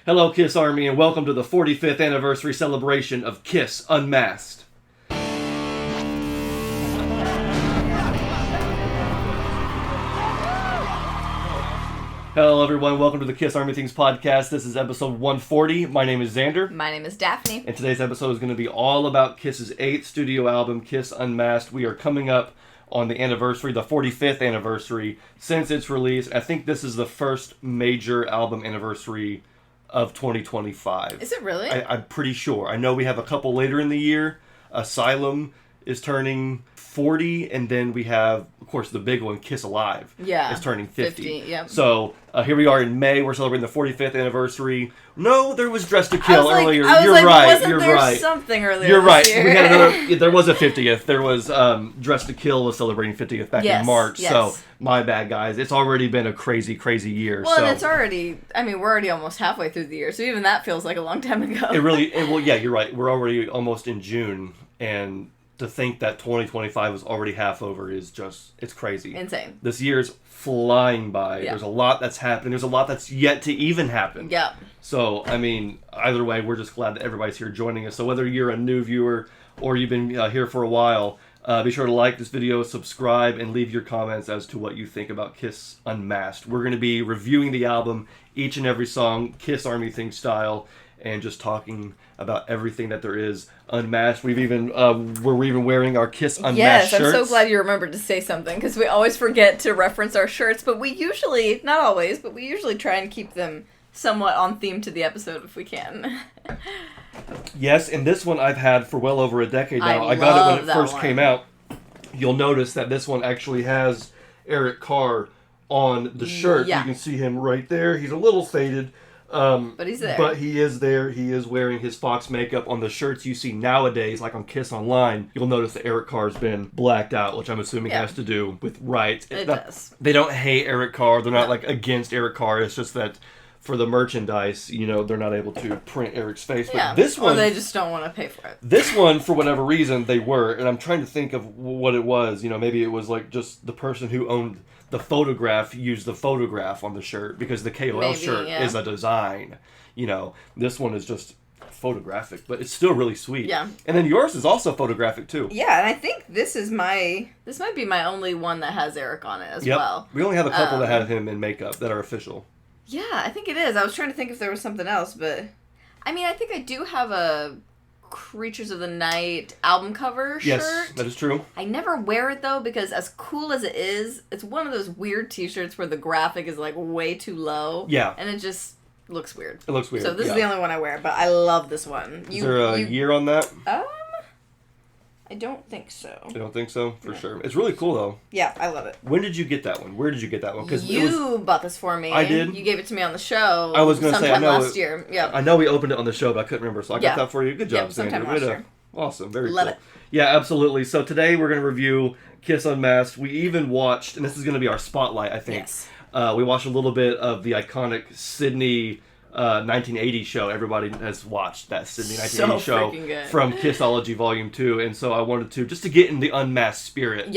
Hello, Kiss Army, and welcome to the 45th anniversary celebration of Kiss Unmasked. Hello, everyone. Welcome to the Kiss Army Things podcast. This is episode 140. My name is Xander. My name is Daphne. And today's episode is going to be all about Kiss's 8th studio album, Kiss Unmasked. We are coming up on the anniversary, the 45th anniversary, since its release. I think this is the first major album anniversary of 2025. Is it really? I'm pretty sure. I know we have a couple later in the year. Asylum is turning 40, and then we have, of course, the big one, Kiss Alive, is turning 50. Yep. So here we are in May. We're celebrating the 45th anniversary. No, there was Dress to Kill earlier. You're right. You're right. Something earlier. You're right. This year. We had another. There was a 50th. There was Dress to Kill was celebrating 50th back in March. Yes. So my bad, guys. It's already been a crazy, crazy year. Well, and it's already. I mean, we're already almost halfway through the year, so even that feels like a long time ago. Well, yeah, you're right. We're already almost in June, and to think that 2025 is already half over is just, it's crazy. Insane. This year's flying by. Yeah. There's a lot that's happening. There's a lot that's yet to even happen. Yeah. So, I mean, either way, we're just glad that everybody's here joining us. So whether you're a new viewer or you've been here for a while, be sure to like this video, subscribe, and leave your comments as to what you think about Kiss Unmasked. We're going to be reviewing the album, each and every song, Kiss Army Thing style, and just talking about everything that there is unmasked. We're even wearing our Kiss Unmasked shirts. Yes, I'm so glad you remembered to say something, because we always forget to reference our shirts, but we usually, not always, but we usually try and keep them somewhat on theme to the episode if we can. Yes, and this one I've had for well over a decade now. I got it when it first came out. You'll notice that this one actually has Eric Carr on the shirt. Yeah. You can see him right there. He's a little faded. But he's there. But he is there. He is wearing his Fox makeup. On the shirts you see nowadays, like on Kiss Online, you'll notice that Eric Carr's been blacked out, which I'm assuming has to do with rights. It does. They don't hate Eric Carr. They're not like against Eric Carr. It's just that for the merchandise, they're not able to print Eric's face. Yeah. But this one, or they just don't want to pay for it. This one, for whatever reason, they were. And I'm trying to think of what it was. Maybe it was like just the person who owned the photograph used the photograph on the shirt, because the KOL shirt is a design. This one is just photographic, but it's still really sweet. Yeah. And then yours is also photographic too. Yeah, and I think this might be my only one that has Eric on it as well. We only have a couple that have him in makeup that are official. Yeah, I think it is. I was trying to think if there was something else, but I mean, I think I do have a Creatures of the Night album cover shirt. Yes, that is true. I never wear it though, because as cool as it is, it's one of those weird t-shirts where the graphic is like way too low. Yeah. And it just looks weird. It looks weird. So this is the only one I wear, but I love this one. Is there a year on that? I don't think so. I don't think so, for sure. It's really cool though. Yeah, I love it. When did you get that one? Where did you get that one? Because you bought this for me. I did. You gave it to me on the show. I was going to say, I know last year. Yeah. I know we opened it on the show, but I couldn't remember, so I got that for you. Good job, sometime Xander. last year. Awesome, very Love cool. it. Yeah, absolutely. So today we're going to review Kiss Unmasked. We even watched, and this is going to be our spotlight, I think. Yes. We watched a little bit of the iconic Sydney 1980 show. Everybody has watched that Sydney 1980 show from Kissology Volume 2, and so I wanted to, just to get in the Unmasked spirit,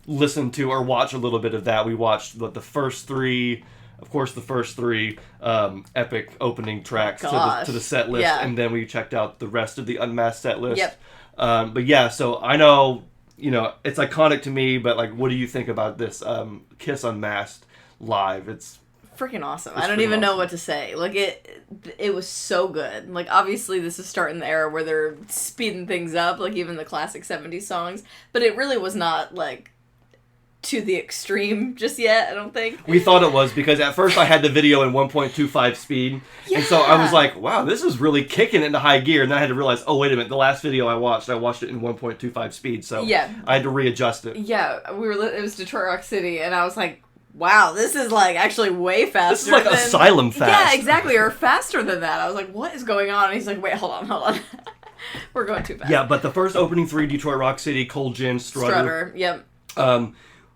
listen to or watch a little bit of that. We watched the first three, of course, the first three epic opening tracks to the set list, and then we checked out the rest of the Unmasked set list. Yep. But yeah, so I know, it's iconic to me, but like, what do you think about this Kiss Unmasked live? It's freaking awesome. I don't even know what to say. Like, it was so good. Like, obviously this is starting the era where they're speeding things up, like even the classic 70s songs, but it really was not like to the extreme just yet, I don't think. We thought it was, because at first I had the video in 1.25 speed, and so I was like, wow, this is really kicking into high gear, and then I had to realize, oh, wait a minute, the last video I watched it in 1.25 speed, so I had to readjust it. Yeah, it was Detroit Rock City, and I was like, wow, this is like actually way faster. This is like Asylum fast. Yeah, exactly, or faster than that. I was like, what is going on? And he's like, wait, hold on. We're going too fast. Yeah, but the first opening three, Detroit Rock City, Cold Gin, Strutter. Yep.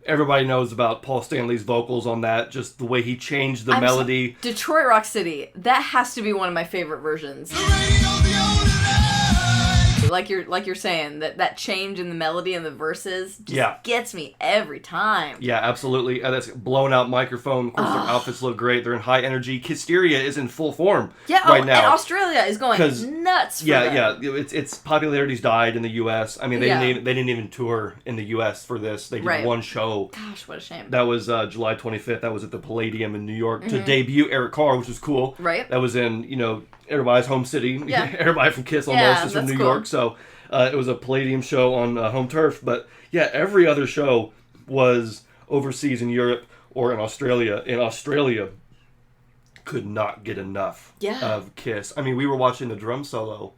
Everybody knows about Paul Stanley's vocals on that, just the way he changed the melody. Detroit Rock City, that has to be one of my favorite versions. Absolutely. Like you're saying, that change in the melody and the verses just gets me every time. Yeah, absolutely. That's blown out microphone. Of course, their outfits look great. They're in high energy. Hysteria is in full form right now. And Australia is going nuts for them. Its popularity's died in the U.S. I mean, they didn't even tour in the U.S. for this. They did one show. Gosh, what a shame. That was July 25th. That was at the Palladium in New York to debut Eric Carr, which was cool. Right. That was in, everybody's home city. Yeah. Everybody from Kiss almost is from New York. So it was a Palladium show on home turf. But yeah, every other show was overseas in Europe or in Australia. In Australia, could not get enough of Kiss. I mean, we were watching the drum solo,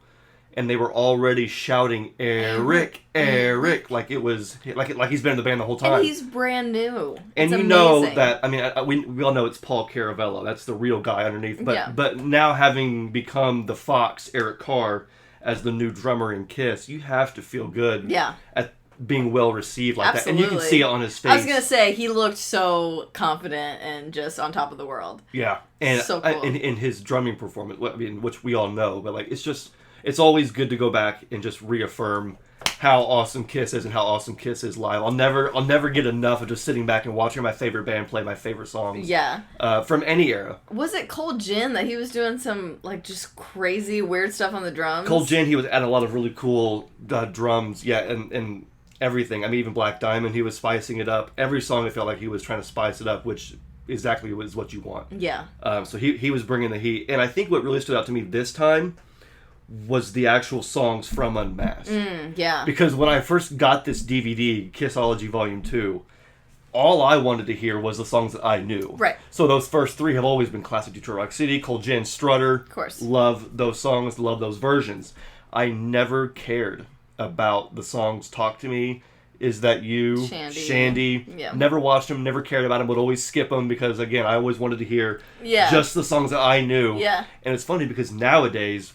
and they were already shouting Eric, Eric, like it was like he's been in the band the whole time. And he's brand new. And you know that, I mean, we all know it's Paul Caravello. That's the real guy underneath. But now having become the Fox, Eric Carr, as the new drummer in Kiss, you have to feel good at being well received like that. And you can see it on his face. I was going to say, he looked so confident and just on top of the world. Yeah. And so cool. In his drumming performance, I mean, which we all know, but it's always good to go back and just reaffirm how awesome Kiss is and how awesome Kiss is live. I'll never get enough of just sitting back and watching my favorite band play my favorite songs. Yeah. From any era. Was it Cold Gin that he was doing some just crazy weird stuff on the drums? Cold Gin, he was at a lot of really cool drums, and everything. I mean, even Black Diamond, he was spicing it up. Every song, I felt like he was trying to spice it up, which exactly is what you want. Yeah. So he was bringing the heat, and I think what really stood out to me this time was the actual songs from Unmasked. Yeah. Because when I first got this DVD, Kissology Volume 2, all I wanted to hear was the songs that I knew. Right. So those first three have always been classic Detroit Rock City, Cold Gin, Strutter. Of course. Love those songs, love those versions. I never cared about the songs Talk to Me, Is That You, Shandi. Yeah. Never watched them, never cared about them, would always skip them because, again, I always wanted to hear just the songs that I knew. Yeah. And it's funny because nowadays,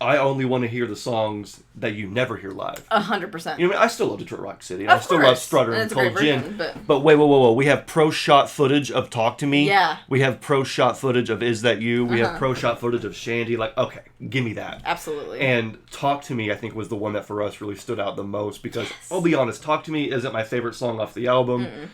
I only want to hear the songs that you never hear live. 100%. You know, I still love Detroit Rock City. And I still love Strutter and Cold Gin. But wait, whoa. We have pro shot footage of Talk to Me. Yeah. We have pro shot footage of Is That You. We have pro shot footage of Shandi. Like, okay, give me that. Absolutely. And Talk to Me, I think, was the one that for us really stood out the most because, I'll be honest, Talk to Me isn't my favorite song off the album.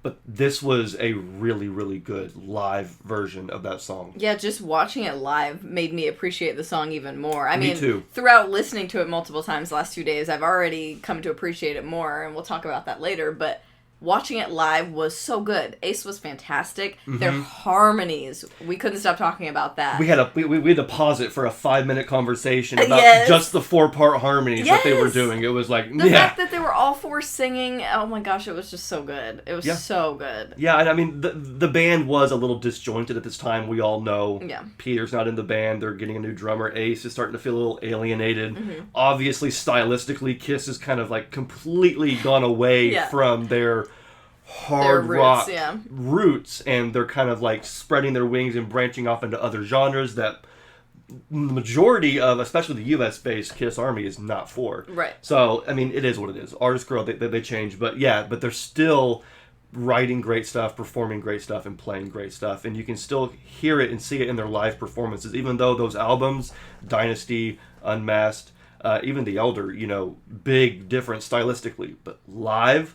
But this was a really, really good live version of that song. Yeah, just watching it live made me appreciate the song even more. I mean, too. Throughout listening to it multiple times the last 2 days, I've already come to appreciate it more, and we'll talk about that later, but watching it live was so good. Ace was fantastic. Their harmonies, we couldn't stop talking about that. We had to pause it for a 5-minute conversation about just the 4-part harmonies that they were doing. It was like, the fact that they were all 4 singing, oh my gosh, it was just so good. It was so good. Yeah, and I mean, the band was a little disjointed at this time, we all know. Yeah. Peter's not in the band, they're getting a new drummer. Ace is starting to feel a little alienated. Obviously, stylistically, Kiss has kind of completely gone away from their hard rock roots, and they're kind of spreading their wings and branching off into other genres that the majority of, especially the US-based Kiss Army, is not for. Right. So, I mean, it is what it is. Artists grow, they change, but they're still writing great stuff, performing great stuff, and playing great stuff, and you can still hear it and see it in their live performances, even though those albums, Dynasty, Unmasked, even The Elder, big difference stylistically, but live,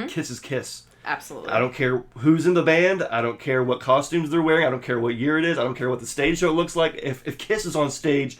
Kiss is Kiss. Absolutely. I don't care who's in the band. I don't care what costumes they're wearing. I don't care what year it is. I don't care what the stage show looks like. If Kiss is on stage,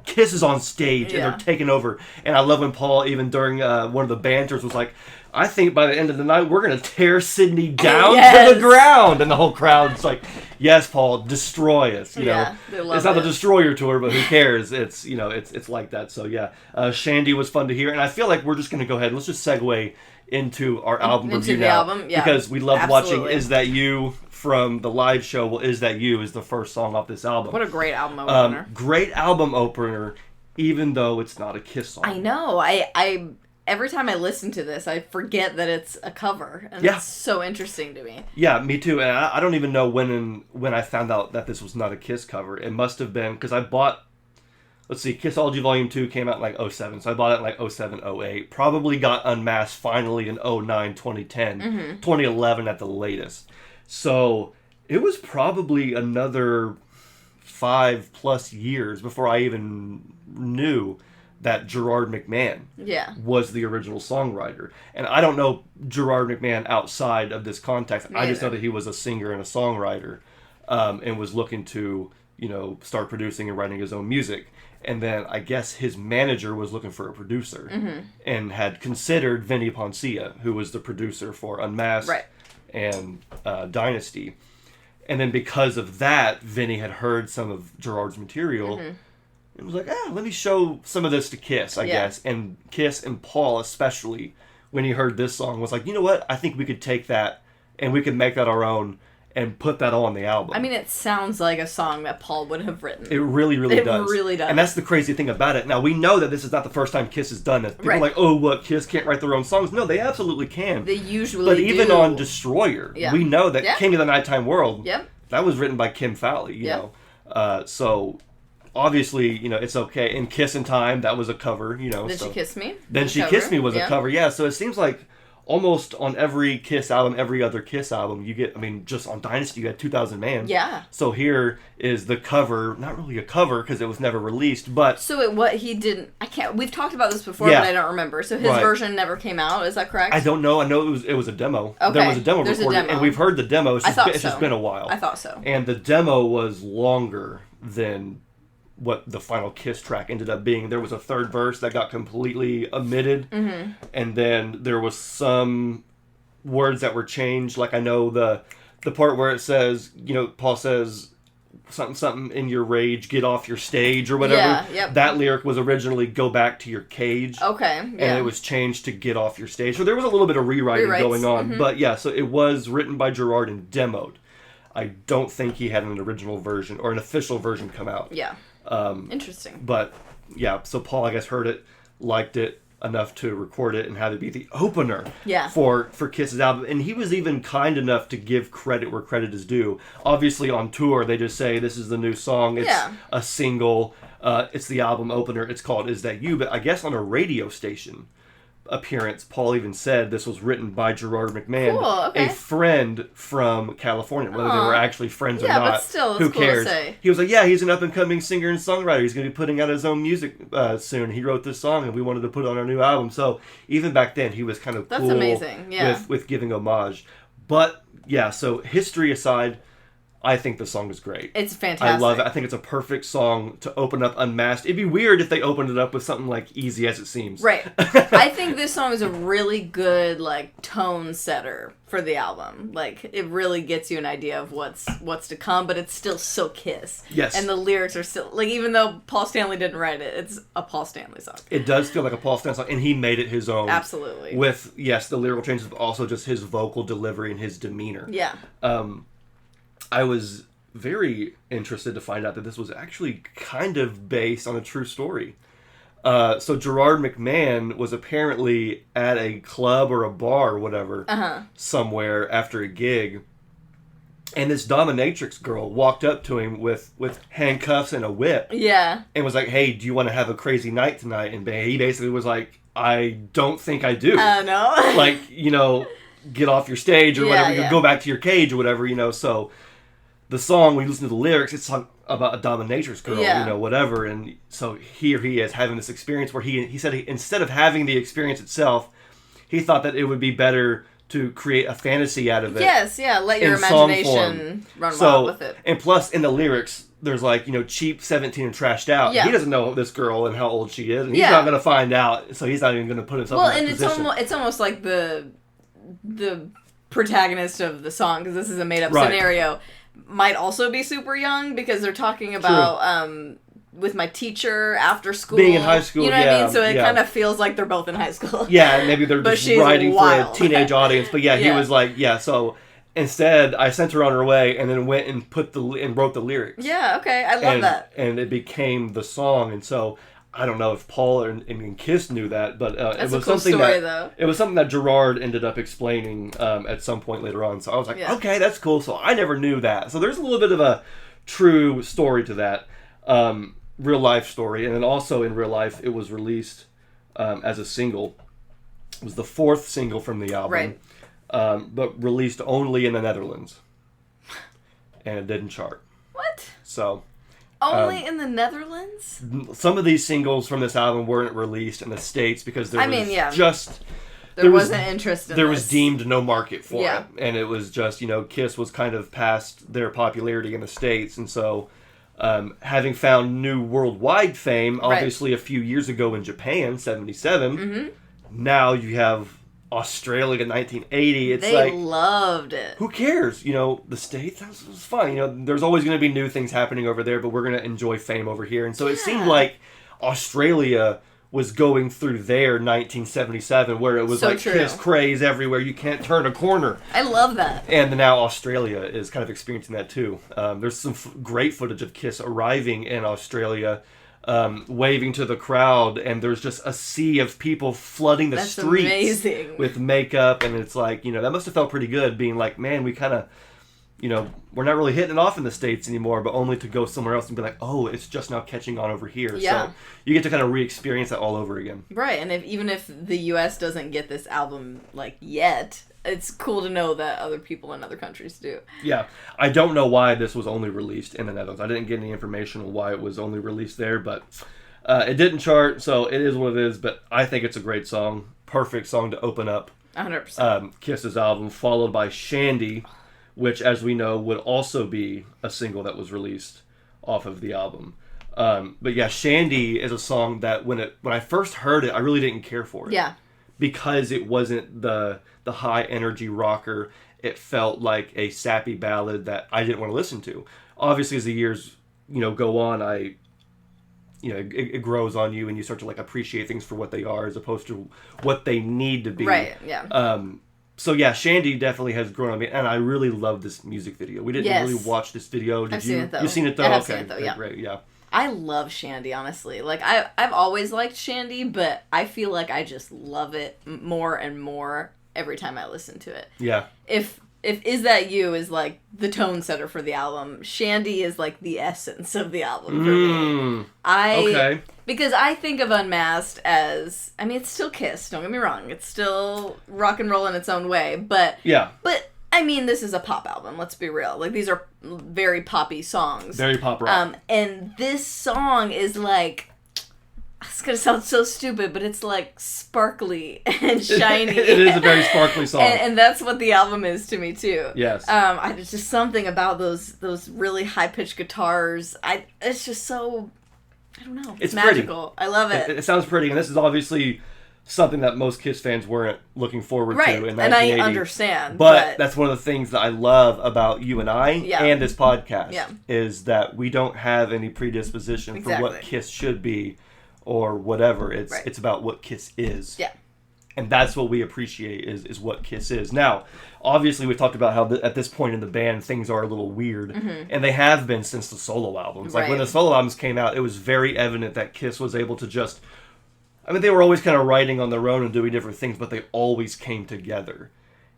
Kiss is on stage, and they're taking over. And I love when Paul, even during one of the banters, was like, I think by the end of the night, we're going to tear Sydney down to the ground. And the whole crowd's like, yes, Paul, destroy us. You know, it's not the Destroyer tour, but who cares? It's, it's like that. So, Shandi was fun to hear. And I feel like we're just going to go ahead and let's just segue into our album review now. Because we loved watching Is That You from the live show. Well, Is That You is the first song off this album. What a great album opener. Great album opener, even though it's not a Kiss song. I know. I every time I listen to this, I forget that it's a cover. And it's so interesting to me. Yeah, me too. And I don't even know when I found out that this was not a Kiss cover. It must have been, because I bought, let's see, Kissology Volume 2 came out in 2007, so I bought it in 07, 08. Probably got Unmasked finally in 2009, 2010, 2011 at the latest. So it was probably another 5+ years before I even knew that Gerard McMahon was the original songwriter. And I don't know Gerard McMahon outside of this context. I just know that he was a singer and a songwriter, and was looking to, start producing and writing his own music. And then I guess his manager was looking for a producer and had considered Vinny Poncia, who was the producer for Unmasked and Dynasty. And then because of that, Vinny had heard some of Gerard's material and was like, let me show some of this to Kiss, I guess. And Kiss and Paul especially, when he heard this song, was like, you know what? I think we could take that and we could make that our own and put that on the album. I mean, it sounds like a song that Paul would have written. It really, really does. It really does. And that's the crazy thing about it. Now, we know that this is not the first time Kiss has done this. People are like, oh, what, Kiss can't write their own songs? No, they absolutely can. They usually do. But even on Destroyer, we know that King of the Nighttime World, that was written by Kim Fowley, you know. So, obviously, it's okay. And Kiss in Time, that was a cover, Then She Kissed Me? Then She Kissed Me was a cover, So it seems like almost on every Kiss album, every other Kiss album, you get, just on Dynasty, you had 2000 Man. Yeah. So here is the cover, not really a cover because it was never released, but... So we've talked about this before, but I don't remember. So his version never came out, is that correct? I don't know. I know it was a demo. Okay. There was a demo recorded, and we've heard the demo. It's just been a while. I thought so. And the demo was longer than what the final Kiss track ended up being. There was a third verse that got completely omitted, and then there was some words that were changed. Like I know the part where it says, Paul says something in your rage, get off your stage or whatever. That lyric was originally go back to your cage. Okay. And it was changed to get off your stage. So there was a little bit of rewriting going on. But so it was written by Gerard and demoed. I don't think he had an original version or an official version come out. Yeah. Interesting. But so Paul, I guess, heard it, liked it enough to record it and have it be the opener for Kiss's album. And he was even kind enough to give credit where credit is due. Obviously on tour they just say this is the new song, it's a single, it's the album opener, it's called Is That You? But I guess on a radio station appearance, Paul even said this was written by Gerard McMahon, a friend from California. Whether they were actually friends or not, but still, who cool cares? To say. He was like, he's an up-and-coming singer and songwriter. He's going to be putting out his own music soon. He wrote this song, and we wanted to put it on our new album. So even back then, he was kind of cool. That's amazing. With giving homage. But so history aside, I think the song is great. It's fantastic. I love it. I think it's a perfect song to open up Unmasked. It'd be weird if they opened it up with something like Easy As It Seems. Right. I think this song is a really good, tone setter for the album. It really gets you an idea of what's to come, but it's still so Kiss. Yes. And the lyrics are still, even though Paul Stanley didn't write it, it's a Paul Stanley song. It does feel like a Paul Stanley song, and he made it his own. Absolutely. With, the lyrical changes, but also just his vocal delivery and his demeanor. Yeah. I was very interested to find out that this was actually kind of based on a true story. So Gerard McMahon was apparently at a club or a bar or whatever somewhere after a gig, and this dominatrix girl walked up to him with handcuffs and a whip. Yeah. And was like, hey, do you want to have a crazy night tonight? And he basically was like, I don't think I do. No. Get off your stage or whatever. Go back to your cage or whatever, So the song, when you listen to the lyrics, it's about a dominatrix girl, whatever. And so here he is having this experience where he said instead of having the experience itself, he thought that it would be better to create a fantasy out of it. Yes, let your imagination run wild with it. And plus, in the lyrics, there's cheap, 17 and trashed out. Yeah. He doesn't know this girl and how old she is, and he's not going to find out, so he's not even going to put himself in that position. It's almost like the protagonist of the song, because this is a made-up scenario, might also be super young, because they're talking about with my teacher after school. Being in high school, you know what I mean? So it kind of feels like they're both in high school. Yeah, maybe they're just writing for a teenage audience. But he was like, so instead I sent her on her way and then went and wrote the lyrics. Yeah, okay, I love that. And it became the song, and so I don't know if Paul and Kiss knew that, but it was something though. It was something that Gerard ended up explaining at some point later on. So I was like, okay, that's cool. So I never knew that. So there's a little bit of a true story to that, real life story, and then also in real life it was released as a single. It was the 4th single from the album, but released only in the Netherlands, and it didn't chart. What? So. Only in the Netherlands? Some of these singles from this album weren't released in the States because there there wasn't interest in there this. was deemed no market for it. And it was just, Kiss was kind of past their popularity in the States. And so, having found new worldwide fame, obviously a few years ago in Japan, 77, now you have Australia in 1980. They loved it. Who cares? The States, that was fine. There's always going to be new things happening over there, but we're going to enjoy fame over here. And so it seemed like Australia was going through their 1977, where it was Kiss craze everywhere. You can't turn a corner. I love that. And now Australia is kind of experiencing that too. There's some great footage of Kiss arriving in Australia, waving to the crowd, and there's just a sea of people flooding the streets with makeup, and it's like, that must have felt pretty good, being like, man, we kind of, we're not really hitting it off in the States anymore, but only to go somewhere else and be like, oh, it's just now catching on over here. Yeah. So you get to kind of re-experience that all over again. Right, and even if the U.S. doesn't get this album, yet, it's cool to know that other people in other countries do. Yeah. I don't know why this was only released in the Netherlands. I didn't get any information on why it was only released there, but it didn't chart, so it is what it is, but I think it's a great song. Perfect song to open up 100%. Kiss's album, followed by Shandi, which, as we know, would also be a single that was released off of the album. But yeah, Shandi is a song that when I first heard it, I really didn't care for it. Yeah. Because it wasn't the high energy rocker. It felt like a sappy ballad that I didn't want to listen to. Obviously, as the years go on, it grows on you, and you start to appreciate things for what they are as opposed to what they need to be. Right. Yeah. So yeah, Shandi definitely has grown on me, and I really love this music video. We didn't really watch this video. I've seen it though. You've seen it though? I have seen it though. Yeah. Great. Yeah. I love Shandi, honestly. I've always liked Shandi, but I feel like I just love it more and more every time I listen to it. Yeah. If Is That You is the tone setter for the album, Shandi is the essence of the album for me. Okay. Because I think of Unmasked as, it's still Kiss, don't get me wrong. It's still rock and roll in its own way, but yeah. But this is a pop album, let's be real. These are very poppy songs. Very pop rock. And this song is it's going to sound so stupid, but it's sparkly and shiny. It is a very sparkly song. And that's what the album is to me too. Yes. There's just something about those really high-pitched guitars. It's just so, I don't know. It's magical. Pretty. I love it. It sounds pretty, and this is obviously something that most Kiss fans weren't looking forward to in 1980. And I understand. But that's one of the things that I love about you and I and this podcast is that we don't have any predisposition for what Kiss should be or whatever. It's about what Kiss is. Yeah. And that's what we appreciate is what Kiss is. Now, obviously we've talked about how at this point in the band things are a little weird. And they have been since the solo albums. When the solo albums came out, it was very evident that Kiss was able to just... they were always kind of writing on their own and doing different things, but they always came together.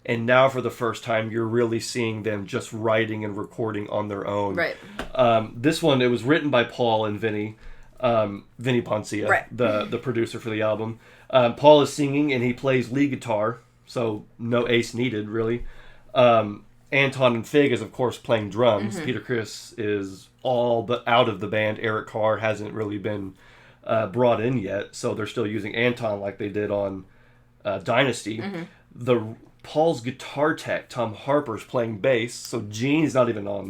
And now for the first time, you're really seeing them just writing and recording on their own. Right. This one, it was written by Paul and Vinny Poncia, the producer for the album. Paul is singing and he plays lead guitar, so no ace needed, really. Anton and Fig is, of course, playing drums. Peter Criss is all but out of the band. Eric Carr hasn't really been brought in yet, so they're still using Anton like they did on Dynasty. Paul's guitar tech, Tom Harper's playing bass, so Gene's not even on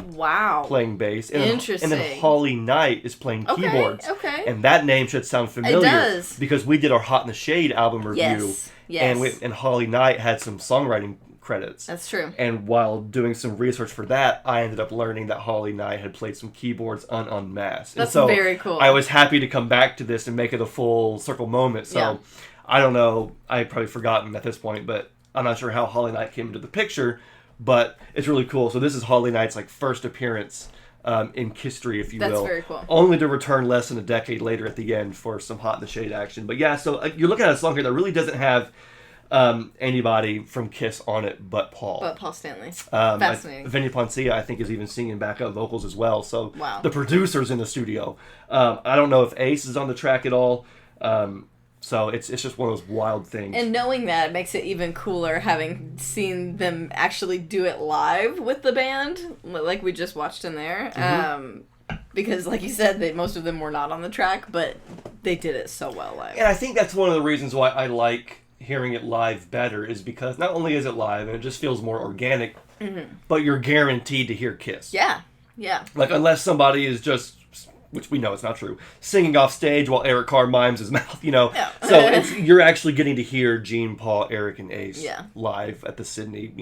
playing bass. And Interesting. And then Holly Knight is playing keyboards. Okay. And that name should sound familiar. It does. Because we did our Hot in the Shade album review. Yes. And Holly Knight had some songwriting credits. That's true. And while doing some research for that, I ended up learning that Holly Knight had played some keyboards on Unmasked. That's very cool. I was happy to come back to this and make it a full circle moment. So I don't know. I've probably forgotten at this point, but I'm not sure how Holly Knight came into the picture, but it's really cool. So this is Holly Knight's first appearance in Kisstory, if you will. That's very cool. Only to return less than a decade later at the end for some Hot in the Shade action. But yeah, so you're looking at a song here that really doesn't have anybody from Kiss on it but Paul. But Paul Stanley. Fascinating. Vinny Poncia, I think, is even singing backup vocals as well. So wow. The producer's in the studio. I don't know if Ace is on the track at all. So it's just one of those wild things. And knowing that, it makes it even cooler having seen them actually do it live with the band, like we just watched in there. Because, like you said, most of them were not on the track, but they did it so well live. And I think that's one of the reasons why I like hearing it live better, is because not only is it live and it just feels more organic, but you're guaranteed to hear Kiss. Yeah. Like, unless somebody is just, which we know it's not true, singing off stage while Eric Carr mimes his mouth, Yeah. So you're actually getting to hear Gene, Paul, Eric, and Ace live at the Sydney,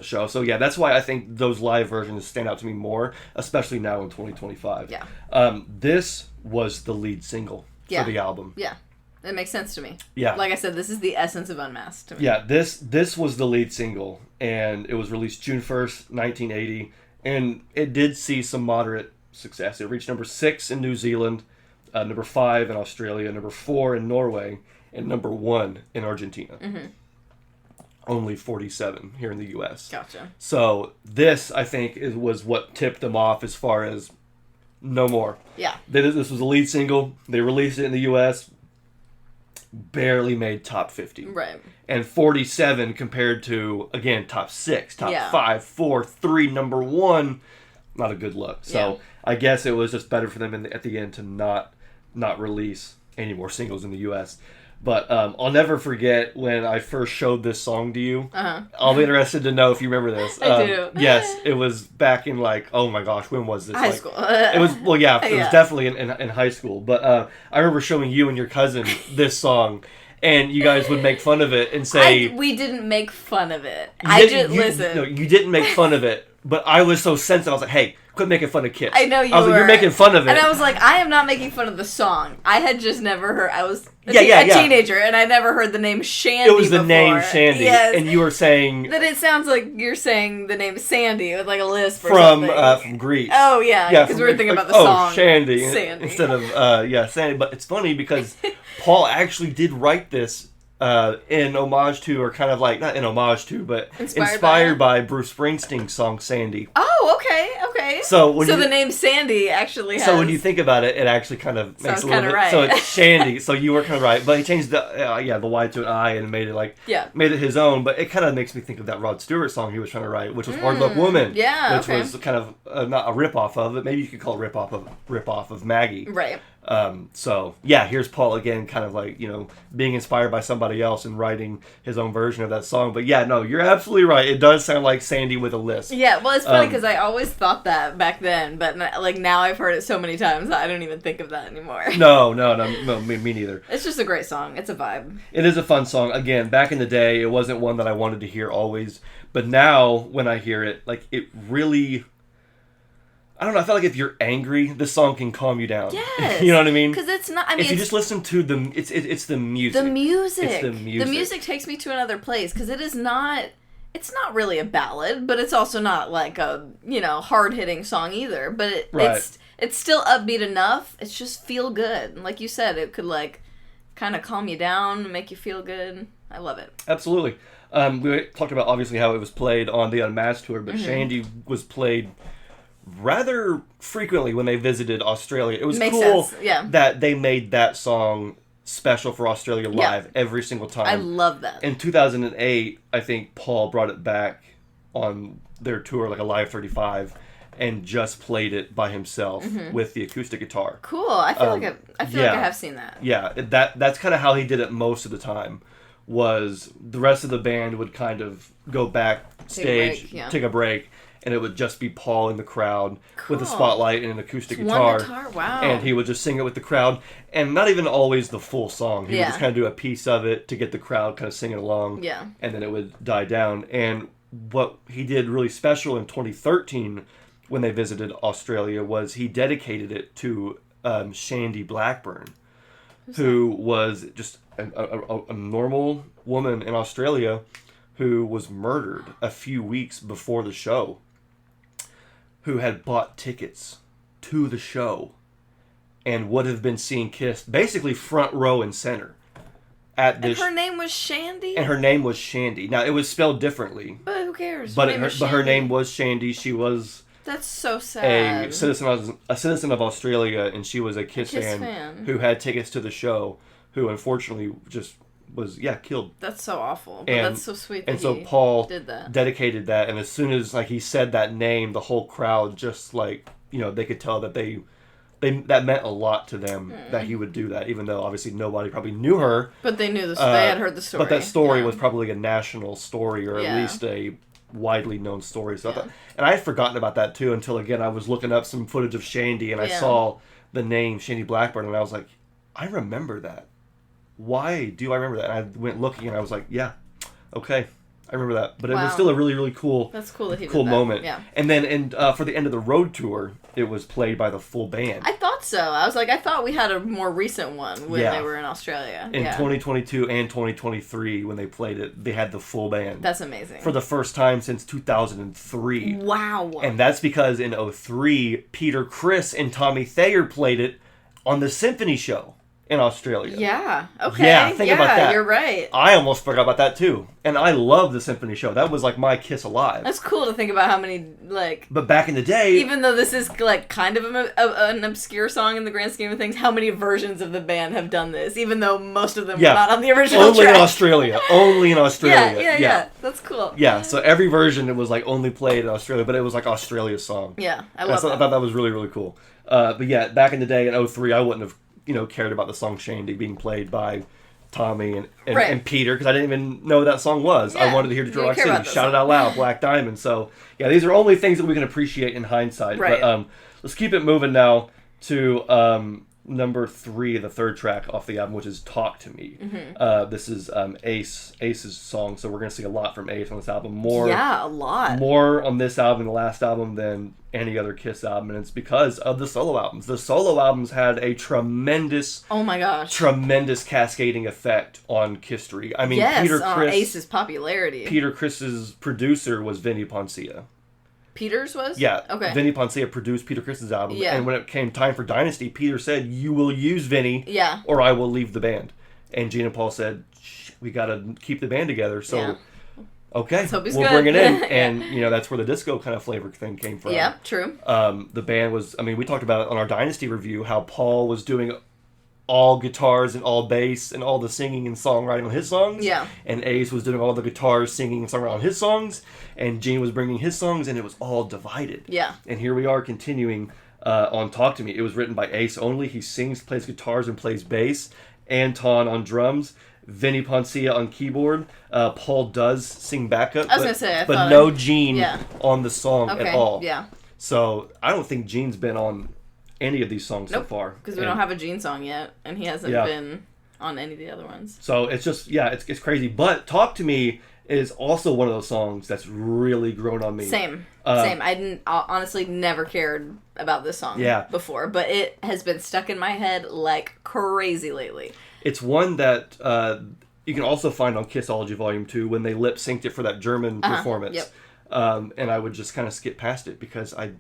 show. So yeah, that's why I think those live versions stand out to me more, especially now in 2025. Yeah. This was the lead single for the album. Yeah. It makes sense to me. Yeah. Like I said, this is the essence of Unmasked to me. Yeah, this was the lead single, and it was released June 1st, 1980, and it did see some moderate success. It reached number 6 in New Zealand, number 5 in Australia, number 4 in Norway, and number 1 in Argentina. Only 47 here in the U.S. Gotcha. So this, I think, was what tipped them off as far as no more. Yeah. This was a lead single. They released it in the U.S., barely made top 50. Right. And 47 compared to, again, top 6, top 5, 4, 3, number 1. Not a good look. So I guess it was just better for them at the end to not release any more singles in the U.S. But I'll never forget when I first showed this song to you. I'll be interested to know if you remember this. I do. Yes, it was back in oh my gosh, when was this? High school. It was, it was definitely in high school. But I remember showing you and your cousin this song, and you guys would make fun of it and say... we didn't make fun of it. Listen. No, you didn't make fun of it, but I was so sensitive. I was like, hey, quit making fun of Kiss. I know you were. I was like, you're making fun of it. And I was like, I am not making fun of the song. I had just never heard... I was a teenager, and I never heard the name Shandi It was the before. name Shandi. Yes. And you were saying... That it sounds like you're saying the name Sandy with like a lisp or something. From From Greece. Oh, yeah. Because we were thinking about the song. Shandi. Sandy. Instead of, Sandy. But it's funny because Paul actually did write this in homage to, or kind of like, not in homage to, but inspired by Bruce Springsteen's song Sandy. Oh, okay. So the name Sandy actually has... So when you think about it, it actually kind of makes a little bit... Right. So it's Shandi. So you were kind of right. But he changed the Y to an I and made it made it his own. But it kind of makes me think of that Rod Stewart song he was trying to write, which was Hard Luck Woman. Yeah, which was kind of not a rip-off of it. Maybe you could call it rip-off of Maggie. Right. So yeah, here's Paul again, kind of like, being inspired by somebody else and writing his own version of that song. But yeah, no, you're absolutely right. It does sound like Sandy with a lisp. Yeah, well, it's funny because I always thought that back then, but like now I've heard it so many times that I don't even think of that anymore. No, me neither. It's just a great song. It's a vibe. It is a fun song. Again, back in the day, it wasn't one that I wanted to hear always, but now when I hear it, like, it really... I don't know, I feel like if you're angry, this song can calm you down. Yes. You know what I mean? Because it's not, if you just listen to it's the music. The music. It's the music. The music takes me to another place, because it is not, it's not really a ballad, but it's also not like a, hard-hitting song either. But it's still upbeat enough. It's just feel good. And like you said, it could like kind of calm you down, make you feel good. I love it. Absolutely. We talked about obviously how it was played on the Unmasked tour, but Shandi was played rather frequently when they visited Australia. It was cool that they made that song special for Australia live every single time. I love that. In 2008, I think Paul brought it back on their tour, like a Live 35, and just played it by himself with the acoustic guitar. Cool. I feel like I have seen that. Yeah, that's kind of how he did it most of the time. Was the rest of the band would kind of go backstage, take a break, and it would just be Paul in the crowd with a spotlight and an acoustic guitar. One guitar, wow. And he would just sing it with the crowd, and not even always the full song. He would just kind of do a piece of it to get the crowd kind of singing along. Yeah. And then it would die down. And what he did really special in 2013 when they visited Australia was he dedicated it to Shandi Blackburn, who was just a normal woman in Australia who was murdered a few weeks before the show, who had bought tickets to the show and would have been seeing Kiss basically front row and center at this. And her name was Shandi? And her name was Shandi. Now, it was spelled differently. But who cares? But her name was Shandi. She was... That's so sad. A citizen of Australia, and she was a Kiss fan who had tickets to the show, who unfortunately just was killed. That's so awful. But that's so sweet that so Paul did that. Dedicated that, and as soon as he said that name, the whole crowd just they could tell that that meant a lot to them that he would do that, even though obviously nobody probably knew her. But they knew they had heard the story. But that story was probably a national story, or at least a widely known story. So I thought, and I had forgotten about that too until again I was looking up some footage of Shandi, and I saw the name Shandi Blackburn, and I was like, I remember that. Why do I remember that? And I went looking, and I was like, yeah, okay. I remember that, but it was still a really, really cool. That's cool that he cool did that. moment. Yeah. And then, for the end of the road tour, it was played by the full band. I thought so. I thought we had a more recent one when they were in Australia. In 2022 and 2023, when they played it, they had the full band. That's amazing. For the first time since 2003. Wow. And that's because in 2003, Peter Criss and Tommy Thayer played it on the Symphony Show in Australia. Yeah. Okay. Yeah, think about that. You're right. I almost forgot about that too. And I love the Symphony Show. That was like my Kiss Alive. That's cool to think about how many, like... But back in the day... Even though this is like kind of an obscure song in the grand scheme of things, how many versions of the band have done this? Even though most of them were not on the original track. In Australia. Only in Australia. Yeah. That's cool. Yeah, so every version it was like only played in Australia, but it was like Australia's song. Yeah, I love that. I thought that was really, really cool. But yeah, back in the day in 2003, I wouldn't have cared about the song Shandi being played by Tommy and Peter, because I didn't even know what that song was. I wanted to hear Detroit Rock City, shout it out loud, Black Diamond. So yeah, these are only things that we can appreciate in hindsight. Right. But let's keep it moving now to number 3, the third track off the album, which is Talk to Me. Mm-hmm. This is Ace's song, so we're going to see a lot from Ace on this album. A lot. More on this album, the last album, than any other Kiss album, and it's because of the solo albums. The solo albums had a tremendous cascading effect on Kisstory. I mean, Peter Criss, Ace's popularity. Peter Criss's producer was Vinnie Poncia. Peter's was? Yeah. Okay. Vinnie Poncia produced Peter Criss's album, and when it came time for Dynasty, Peter said, "You will use Vinnie, or I will leave the band." And Gene and Paul said, "We got to keep the band together." So. Okay, we'll bring it in. And, that's where the disco kind of flavor thing came from. Yeah, true. The band was, we talked about it on our Dynasty review, how Paul was doing all guitars and all bass and all the singing and songwriting on his songs. Yeah. And Ace was doing all the guitars, singing and songwriting on his songs. And Gene was bringing his songs, and it was all divided. Yeah. And here we are continuing on Talk to Me. It was written by Ace only. He sings, plays guitars, and plays bass. Anton on drums. Vinnie Poncia on keyboard. Paul does sing backup, but no Gene on the song at all. Yeah. So I don't think Gene's been on any of these songs so far. Because we don't have a Gene song yet, and he hasn't been on any of the other ones. So it's just, it's crazy. But Talk to Me is also one of those songs that's really grown on me. Same. I honestly never cared about this song before, but it has been stuck in my head like crazy lately. It's one that you can also find on Kissology Volume 2 when they lip-synced it for that German performance. Yep. And I would just kind of skip past it because I,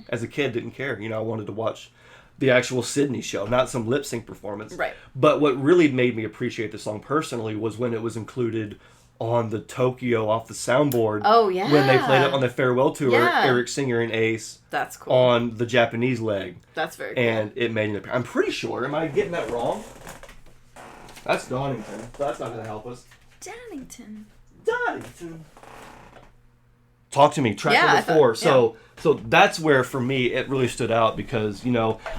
as a kid, didn't care. I wanted to watch the actual Sydney show, not some lip-sync performance. Right. But what really made me appreciate the song personally was when it was included on the Tokyo off the soundboard. Oh, yeah. When they played it on the farewell tour, Eric Singer and Ace. That's cool. On the Japanese leg. That's very cool. And it made an appearance. I'm pretty sure, am I getting that wrong? That's Donington. So that's not going to help us. Donington. Talk to Me, track number 4. So that's where, for me, it really stood out because,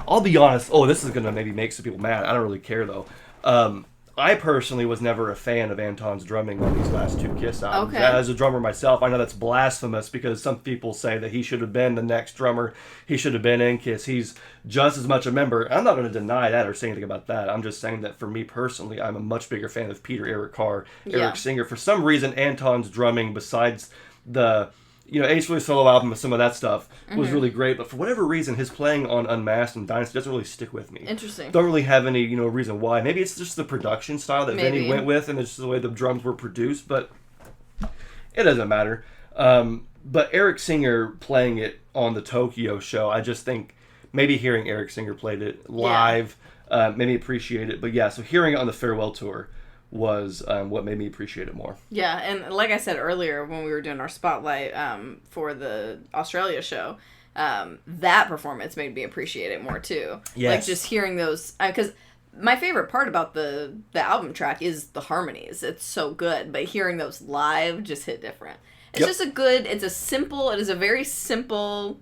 I'll be honest. Oh, this is going to maybe make some people mad. I don't really care, though. I personally was never a fan of Anton's drumming on these last 2 Kiss albums. Okay. As a drummer myself, I know that's blasphemous because some people say that he should have been the next drummer. He should have been in Kiss. He's just as much a member. I'm not going to deny that or say anything about that. I'm just saying that for me personally, I'm a much bigger fan of Peter, Eric Carr, Eric Singer. For some reason, Anton's drumming, besides the... Ace Frehley's solo album and some of that stuff was really great, but for whatever reason, his playing on Unmasked and Dynasty doesn't really stick with me. Interesting. Don't really have any, reason why. Maybe it's just the production style that Vinny went with, and it's just the way the drums were produced, but it doesn't matter. But Eric Singer playing it on the Tokyo show, I just think maybe hearing Eric Singer played it live made me appreciate it. But so hearing it on the farewell tour was what made me appreciate it more. Yeah, and like I said earlier when we were doing our spotlight for the Australia show, that performance made me appreciate it more too. Yes. Like just hearing those, because my favorite part about the album track is the harmonies. It's so good, but hearing those live just hit different. It's just it is a very simple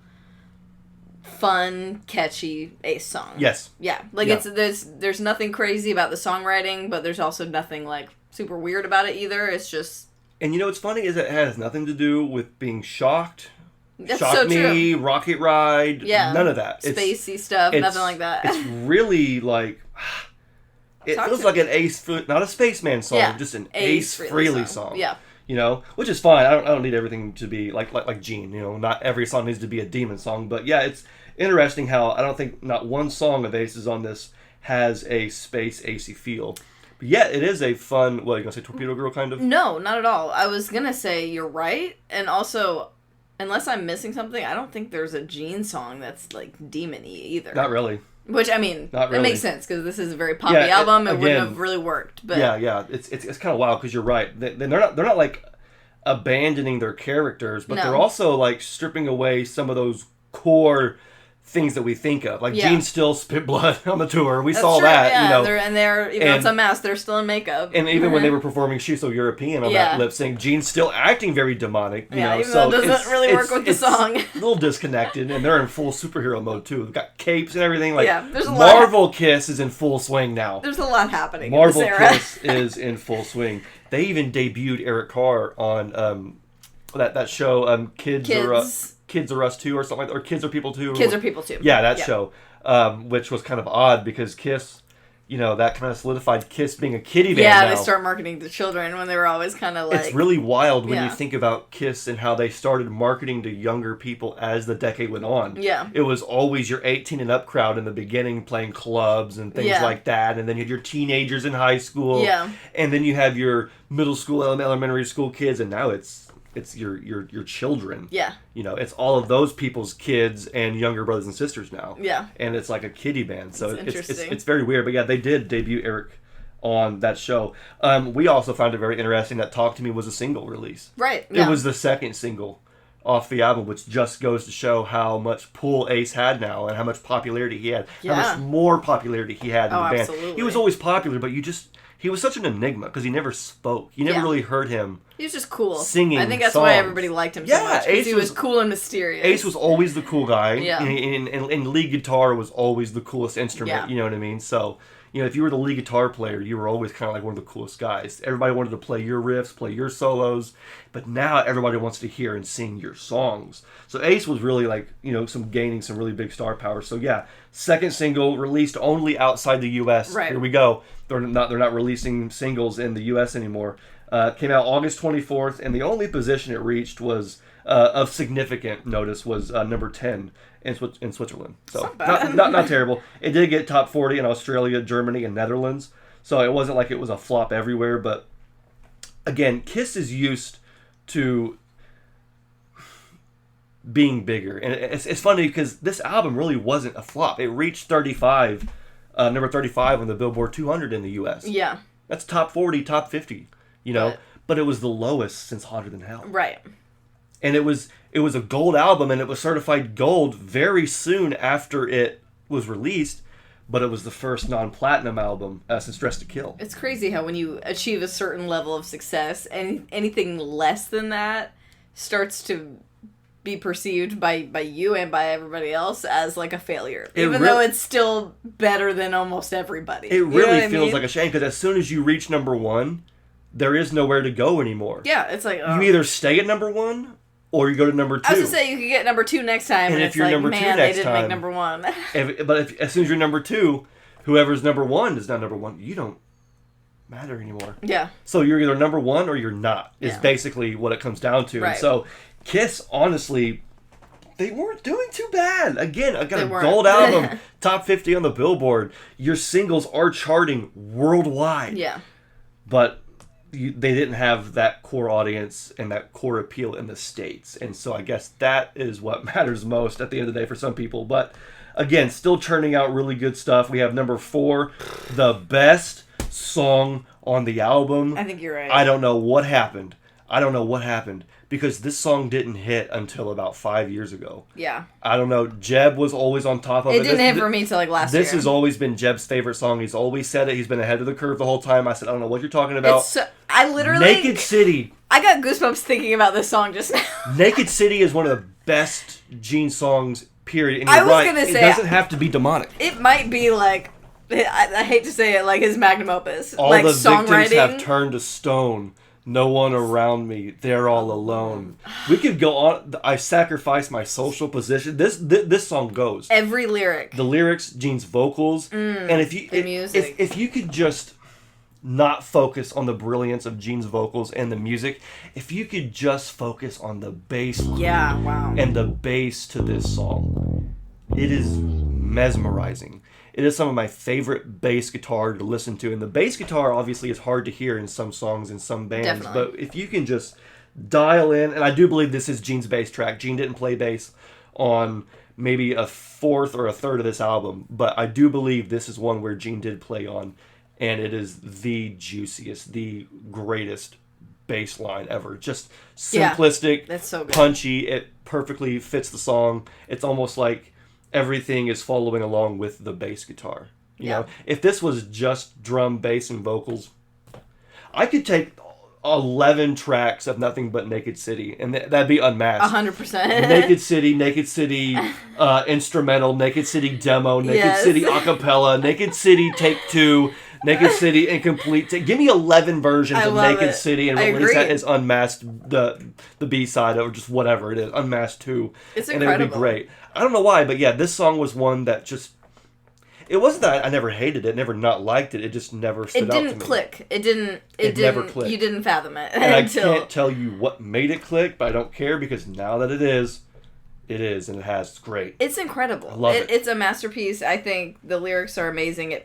fun, catchy Ace song. Yes. Yeah. Like, there's nothing crazy about the songwriting, but there's also nothing, like, super weird about it either. It's just... And you know what's funny is it has nothing to do with being shocked. That's Shock so Me, true. Rocket Ride, none of that. Spacey stuff, nothing like that. It's really, like... It feels like an Ace... Not a Spaceman song, just an Ace Frehley song. Yeah. You know, which is fine. I don't need everything to be like Gene. You know, not every song needs to be a demon song. But yeah, it's interesting how I don't think not one song of Ace's on this has a space Acey feel. But yeah, it is a fun. What are you gonna say, Torpedo Girl kind of? No, not at all. I was gonna say you're right, and also, unless I'm missing something, I don't think there's a Gene song that's like demon-y either. Not really. Which, I mean, really. It makes sense, because this is a very poppy album. It wouldn't have really worked. But yeah. It's kind of wild, because you're right. They're not like abandoning their characters, but they're also like stripping away some of those core things that we think of. Like, Gene still spit blood on the tour. We saw that. Yeah, you know. they're even on some masks, they're still in makeup. And even when they were performing She's So European on that lip sync, Gene's still acting very demonic. You know, even so though it doesn't really work with the song. A little disconnected, and they're in full superhero mode too. They've got capes and everything. Like, there's a Marvel Kiss is in full swing now. There's a lot happening. Marvel in this era. Kiss is in full swing. They even debuted Eric Carr on that show, Kids Are Us Too, or something like that, or Kids Are People Too. Kids Are People Too. Yeah, that show, which was kind of odd because Kiss, you know, that kind of solidified Kiss being a kiddie band. Yeah, now. they start marketing to children when they were always kind of like... It's really wild when you think about Kiss and how they started marketing to younger people as the decade went on. Yeah. It was always your 18 and up crowd in the beginning playing clubs and things like that, and then you had your teenagers in high school. Yeah. And then you have your middle school, elementary school kids, and now it's your children. Yeah. You know, it's all of those people's kids and younger brothers and sisters now. Yeah. And it's like a kiddie band. So interesting. It's very weird. But yeah, they did debut Eric on that show. We also found it very interesting that Talk to Me was a single release. Right. Yeah. It was the second single off the album, which just goes to show how much pull Ace had now and how much popularity he had. Yeah. How much more popularity he had in the band. Absolutely. He was always popular, but he was such an enigma because he never spoke. You never really heard him. He was just cool. Singing I think that's songs. why everybody liked him so much. Because he was cool and mysterious. Ace was always the cool guy. Yeah. And lead guitar was always the coolest instrument. Yeah. You know what I mean? So, you know, if you were the lead guitar player, you were always kind of like one of the coolest guys. Everybody wanted to play your riffs, play your solos. But now everybody wants to hear and sing your songs. So Ace was really like, you know, gaining some really big star power. So yeah, second single released only outside the U.S. Right. Here we go. They're not releasing singles in the U.S. anymore. Came out August 24th, and the only position it reached was of significant notice was number 10 in Switzerland. So not terrible. It did get top 40 in Australia, Germany, and Netherlands. So it wasn't like it was a flop everywhere. But again, Kiss is used to being bigger, and it's funny because this album really wasn't a flop. It reached number 35 on the Billboard 200 in the U.S. Yeah. That's top 40, top 50. You know, but it was the lowest since Hotter Than Hell. Right. And it was a gold album, and it was certified gold very soon after it was released, but it was the first non-platinum album since Dress to Kill. It's crazy how when you achieve a certain level of success, and anything less than that starts to be perceived by you and by everybody else as like a failure, even though it's still better than almost everybody. It really feels like a shame, because as soon as you reach number one, there is nowhere to go anymore. Yeah, it's like... You either stay at number one, or you go to number two. I was going to say, you could get number two next time, and if it's you're like, number man, two they next didn't time, make number one. As soon as you're number two, whoever's number one is not number one. You don't matter anymore. Yeah. So you're either number one or you're not, is basically what it comes down to. Right. And so Kiss, honestly, they weren't doing too bad. Again, I got a gold album, top 50 on the Billboard. Your singles are charting worldwide. Yeah. But they didn't have that core audience and that core appeal in the States. And so I guess that is what matters most at the end of the day for some people. But again, still churning out really good stuff. We have number 4, the best song on the album. I think you're right. I don't know what happened. Because this song didn't hit until about 5 years ago. Yeah. I don't know. Jeb was always on top of it. It didn't hit for me till like last year. This has always been Jeb's favorite song. He's always said it. He's been ahead of the curve the whole time. I said, I don't know what you're talking about. I literally... Naked City. I got goosebumps thinking about this song just now. Naked City is one of the best Gene songs period. And you're gonna it say, doesn't have to be demonic. It might be like, I hate to say it, like his magnum opus. All like the songwriting. victims have turned to stone. No one around me. They're all alone. We could go on. I sacrifice my social position. This song goes. Every lyric. The lyrics, Gene's vocals, and the music. If you could just not focus on the brilliance of Gene's vocals and the music, if you could just focus on the bass line and the bass to this song, it is mesmerizing. It is some of my favorite bass guitar to listen to. And the bass guitar, obviously, is hard to hear in some songs and some bands. Definitely. But if you can just dial in, and I do believe this is Gene's bass track. Gene didn't play bass on maybe a fourth or a third of this album. But I do believe this is one where Gene did play on. And it is the juiciest, the greatest bass line ever. Just simplistic, that's so good. Punchy. It perfectly fits the song. It's almost like everything is following along with the bass guitar. You know, if this was just drum, bass, and vocals, I could take 11 tracks of nothing but Naked City, and that'd be unmasked. 100%. Naked City, instrumental, Naked City demo, Naked City acapella, Naked City take 2, Naked City incomplete. Give me 11 versions of Naked City and release that as unmasked, the B-side, or just whatever it is, unmasked 2. It's incredible. And it would be great. I don't know why, but yeah, this song was one that just... It wasn't that I never hated it, never not liked it. It just never stood out to me. It didn't click. It didn't. Never clicked. You didn't fathom it. And I can't tell you what made it click, but I don't care because now that it is, and it has. It's great. It's incredible. I love it. It's a masterpiece. I think the lyrics are amazing.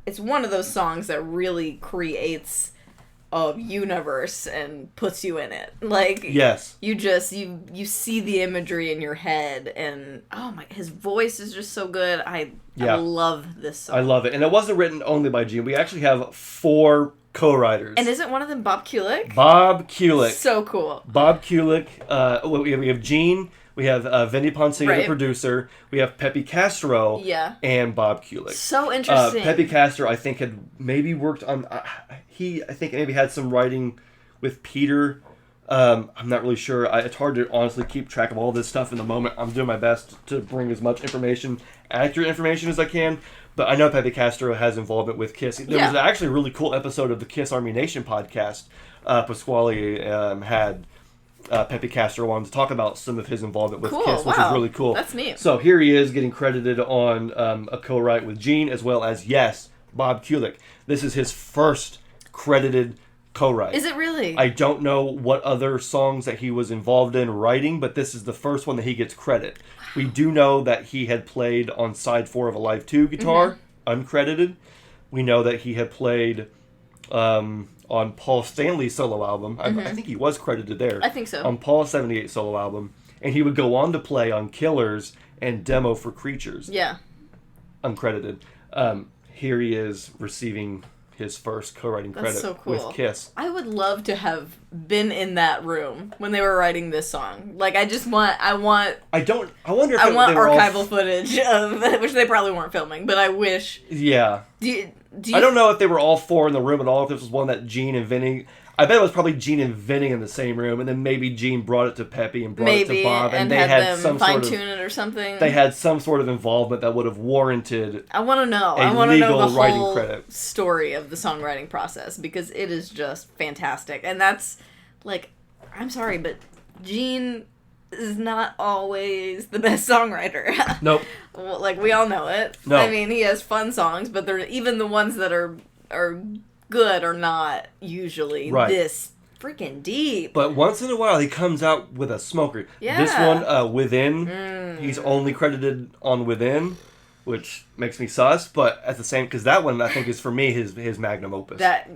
It's one of those songs that really creates a universe and puts you in it. Like, yes, you just you see the imagery in your head, and oh my, his voice is just so good. I love this song. I love it, and it wasn't written only by Gene. We actually have 4 co-writers. And isn't one of them Bob Kulick? Bob Kulick. So cool. Bob Kulick. We have Gene. We have Vinny Ponce, the producer. We have Pepe Castro. And Bob Kulick. So interesting. Pepe Castro, I think, had maybe worked on... I think maybe had some writing with Peter. I'm not really sure. It's hard to honestly keep track of all this stuff in the moment. I'm doing my best to bring as much accurate information as I can. But I know Pepe Castro has involvement with KISS. There was actually a really cool episode of the KISS Army Nation podcast. Pasquale had Pepe Castro on to talk about some of his involvement with KISS, which is really cool. That's neat. So here he is getting credited on a co-write with Gene, as well as, Bob Kulick. This is his first credited co-write. Is it really? I don't know what other songs that he was involved in writing, but this is the first one that he gets credit. We do know that he had played on side 4 of Alive 2 guitar, uncredited. We know that he had played on Paul Stanley's solo album. I think he was credited there. I think so. On Paul's 78 solo album. And he would go on to play on Killers and Demo for Creatures. Yeah. Uncredited. Here he is receiving his first co-writing credit with KISS. I would love to have been in that room when they were writing this song. Like, I wonder if archival footage of, which they probably weren't filming, but I wish. Yeah. I don't know if they were all 4 in the room at all, if this was one that Gene and Vinny... I bet it was probably Gene and Vinny in the same room, and then maybe Gene brought it to Pepe and brought it to Bob, and they had some fine-tune it or something. They had some sort of involvement that would have warranted. I want to know. I want to know the whole story of the songwriting process, because it is just fantastic, and that's like, I'm sorry, but Gene is not always the best songwriter. Nope. Well, like, we all know it. No. I mean, he has fun songs, but they're even the ones that are good or not usually this freaking deep. But once in a while he comes out with a smoker. Yeah. This one, Within, he's only credited on Within, which makes me sus, but at the same, because that one I think is for me his magnum opus. That's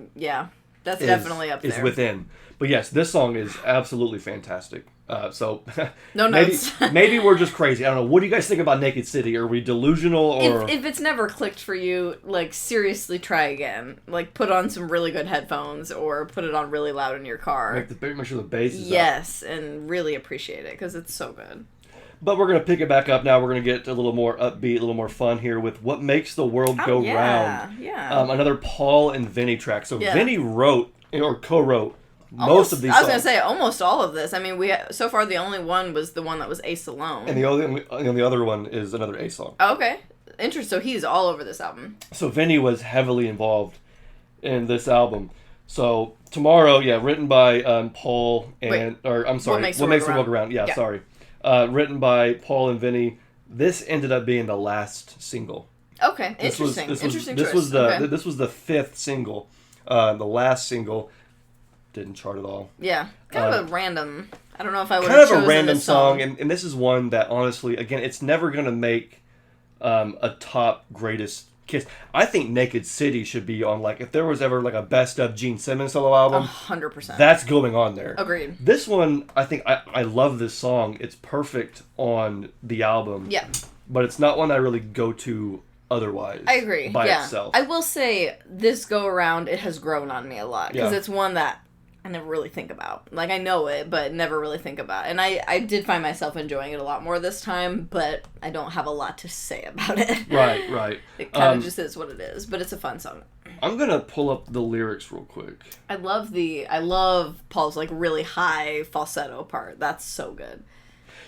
definitely up there. Is Within. But yes, this song is absolutely fantastic. So no notes. maybe we're just crazy. I don't know. What do you guys think about Naked City? Are we delusional, or if it's never clicked for you, like, seriously try again. Like, put on some really good headphones or put it on really loud in your car. Make sure the bass is up. And really appreciate it, because it's so good. But we're going to pick it back up now. We're going to get a little more upbeat, a little more fun here with What Makes the World Go Round. Yeah. Another Paul and Vinny track. So Vinny wrote or co-wrote most of these songs. I was going to say, almost all of this. I mean, so far the only one was the one that was Ace alone. And the other one is another Ace song. Oh, okay. Interesting. So he's all over this album. So Vinny was heavily involved in this album. So Tomorrow, written by Paul and... What Makes the World Go Round. Yeah, sorry. Written by Paul and Vinny. This ended up being the last single. Okay, interesting. This was the fifth single. The last single didn't chart at all. Yeah, kind of a random. I don't know if I would have chosen kind of a random this song. And this is one that honestly, again, it's never gonna make a top greatest Kiss. I think Naked City should be on, like, if there was ever like a best of Gene Simmons solo album, 100%. That's going on there. Agreed. This one, I think I love this song. It's perfect on the album. Yeah. But it's not one I really go to otherwise. I agree. By itself. I will say this go around, it has grown on me a lot because it's one that I never really think about. Like, I know it, but never really think about. And I did find myself enjoying it a lot more this time, but I don't have a lot to say about it. Right. It kind of just is what it is, but it's a fun song. I'm gonna pull up the lyrics real quick. I love Paul's, like, really high falsetto part. That's so good.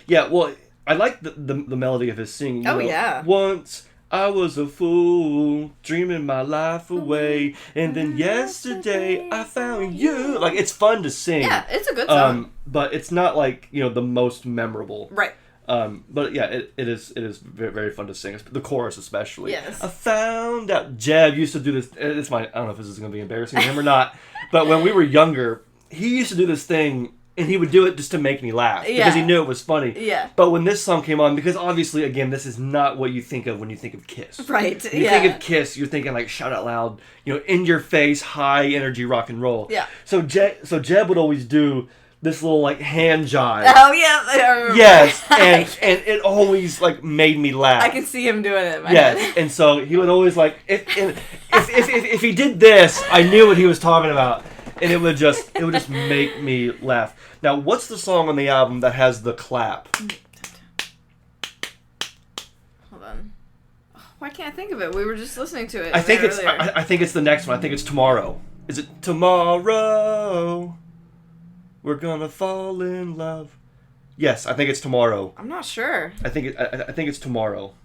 Yeah, well, I like the melody of his singing. Yeah. Once I was a fool, dreaming my life away, and then yesterday I found you. Like, it's fun to sing. Yeah, it's a good song. But it's not, like, the most memorable. Right. But yeah, it is very, very fun to sing. The chorus especially. Yes. I found out Jeb used to do this. I don't know if this is going to be embarrassing to him or not, but when we were younger, he used to do this thing. And he would do it just to make me laugh. Because he knew it was funny. Yeah. But when this song came on, because obviously, again, this is not what you think of when you think of Kiss. Right, When you think of Kiss, you're thinking, like, shout out loud, in your face, high energy rock and roll. Yeah. So Jeb would always do this little, like, hand jive. Oh, yeah. I remember. Yes. And it always, like, made me laugh. I can see him doing it in my head. And so he would always, like, if he did this, I knew what he was talking about. And it would just make me laugh. Now, what's the song on the album that has the clap? Hold on. Why can't I think of it? We were just listening to it. I think it's the next one. I think it's Tomorrow. Is it Tomorrow? We're gonna fall in love. Yes, I think it's Tomorrow. I'm not sure. I think it's Tomorrow.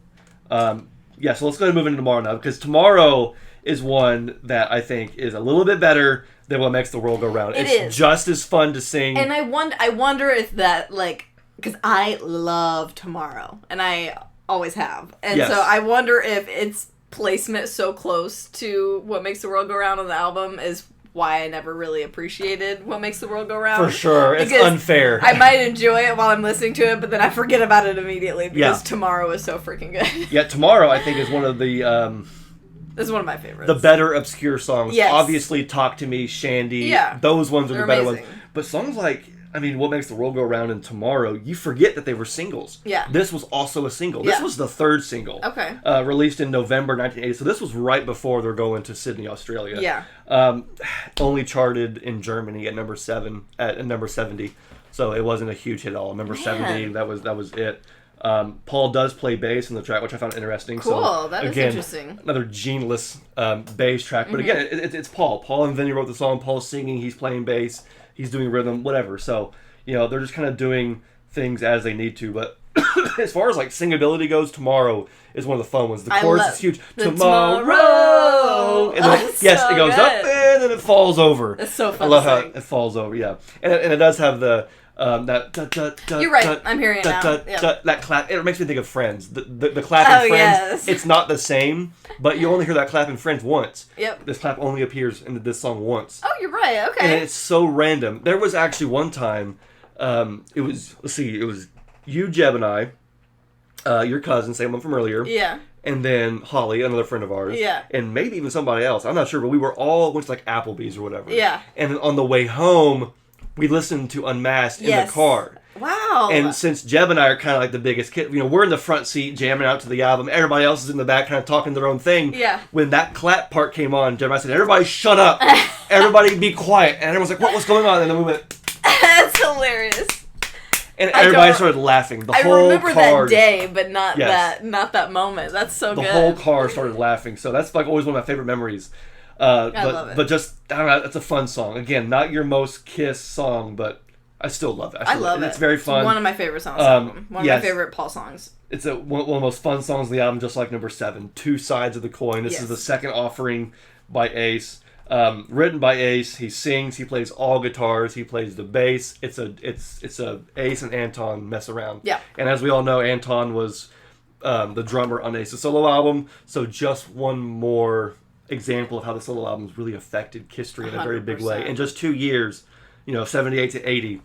So let's go ahead and move into Tomorrow now, because Tomorrow is one that I think is a little bit better than What Makes the World Go Round. It's just as fun to sing. And I wonder if that, like, because I love Tomorrow, and I always have. And so I wonder if its placement so close to What Makes the World Go Round on the album is why I never really appreciated What Makes the World Go Round. For sure. It's unfair. I might enjoy it while I'm listening to it, but then I forget about it immediately because Tomorrow is so freaking good. Yeah, Tomorrow, I think, is one of the... This is one of my favorites. The better obscure songs. Yes. Obviously, Talk to Me, Shandi. Yeah. Those ones are the better amazing. ones. But songs like, What Makes the World Go Round and Tomorrow, you forget that they were singles. Yeah. This was also a single. This was the third single. Okay. Released in November 1980. So this was right before they're going to Sydney, Australia. Yeah. Only charted in Germany at number 70. So it wasn't a huge hit at all. Number 70, that was it. Paul does play bass in the track, which I found interesting. Cool, so, that is interesting. Another Gene-less bass track. But again, it's Paul. Paul and Vinny wrote the song. Paul's singing, he's playing bass, he's doing rhythm, whatever. So, they're just kind of doing things as they need to. But as far as, like, singability goes, Tomorrow is one of the fun ones. The chorus is huge. Tomorrow! And then, it goes up and then it falls over. It's so fun. I love how it falls over, yeah. And it does have the... You're right. I'm hearing it now. That clap. It makes me think of Friends. The clap in Friends. Yes. It's not the same, but you only hear that clap in Friends once. Yep. This clap only appears in this song once. Oh, you're right. Okay. And it's so random. There was actually one time. It was you, Jeb, and I. Your cousin, same one from earlier. Yeah. And then Holly, another friend of ours. Yeah. And maybe even somebody else. I'm not sure, but we were all went to like Applebee's or whatever. Yeah. And then on the way home, we listened to Unmasked in the car. Wow. And since Jeb and I are kind of like the biggest kid, we're in the front seat jamming out to the album. Everybody else is in the back kind of talking their own thing. Yeah. When that clap part came on, Jeb and I said, everybody shut up. Everybody be quiet. And everyone's like, what's going on? And then we went... That's hilarious. And everybody started laughing. The whole car... I remember that day, but not that moment. That's so good. The whole car started laughing. So that's like always one of my favorite memories I love it. But just, I don't know, it's a fun song. Again, not your most Kiss song, but I still love it. I love it. It's very fun. It's one of my favorite songs. One of my favorite Paul songs. It's one of the most fun songs on the album, just like number 7, Two Sides of the Coin. This is the second offering by Ace. Written by Ace. He sings, he plays all guitars, he plays the bass. It's a Ace and Anton mess around. Yeah. And as we all know, Anton was the drummer on Ace's solo album. So just one more example of how the solo albums really affected history in a very big way. In just 2 years, 78 to 80,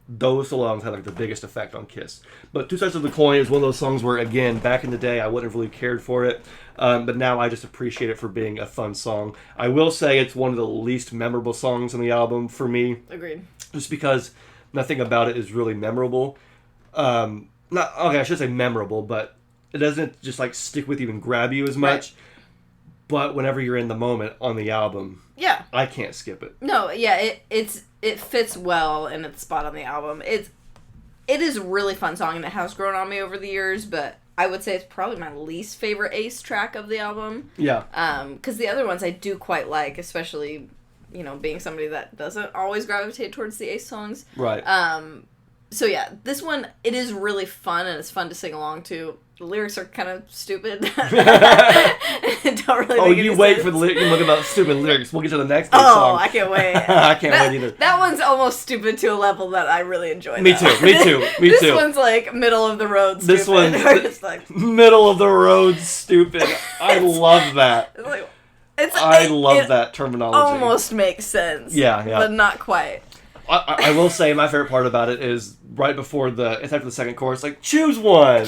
those solo albums had like the biggest effect on Kiss. But Two Sides of the Coin is one of those songs where, again, back in the day, I wouldn't have really cared for it. But now I just appreciate it for being a fun song. I will say it's one of the least memorable songs on the album for me. Agreed. Just because nothing about it is really memorable. I should say memorable, but it doesn't just like stick with you and grab you as much. Right. But whenever you're in the moment on the album, I can't skip it. No, it fits well in its spot on the album. It is a really fun song, and it has grown on me over the years, but I would say it's probably my least favorite Ace track of the album. Yeah. Because the other ones I do quite like, especially, being somebody that doesn't always gravitate towards the Ace songs. Right. So yeah, this one, it is really fun, and it's fun to sing along to. The lyrics are kind of stupid. Don't really make any wait sense. for the lyrics. You look about stupid lyrics. We'll get to the next song. Oh, I can't wait. I can't wait either. That one's almost stupid to a level that I really enjoy. Me too. This one's like middle of the road stupid. This one's like middle of the road stupid. I love that. I love that terminology. Almost makes sense. Yeah. But not quite. I will say my favorite part about it is right before it's after the second chorus, like, choose one,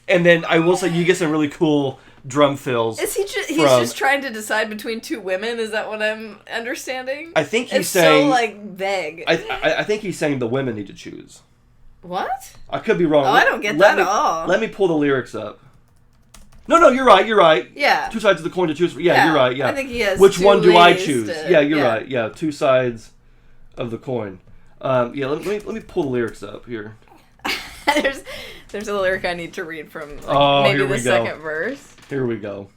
and then I will say you get some really cool drum fills. Is he's just trying to decide between two women? Is that what I'm understanding? I think he's saying... so, like, vague. I think he's saying the women need to choose. What? I could be wrong. Oh, I don't get that at all. Let me pull the lyrics up. No, you're right. Yeah. Two sides of the coin to choose from. Yeah, you're right, yeah. I think he has Which one do I choose? You're right. right. Yeah, two sides of the coin. Let me pull the lyrics up here. There's a lyric I need to read from maybe the second verse. Here we go.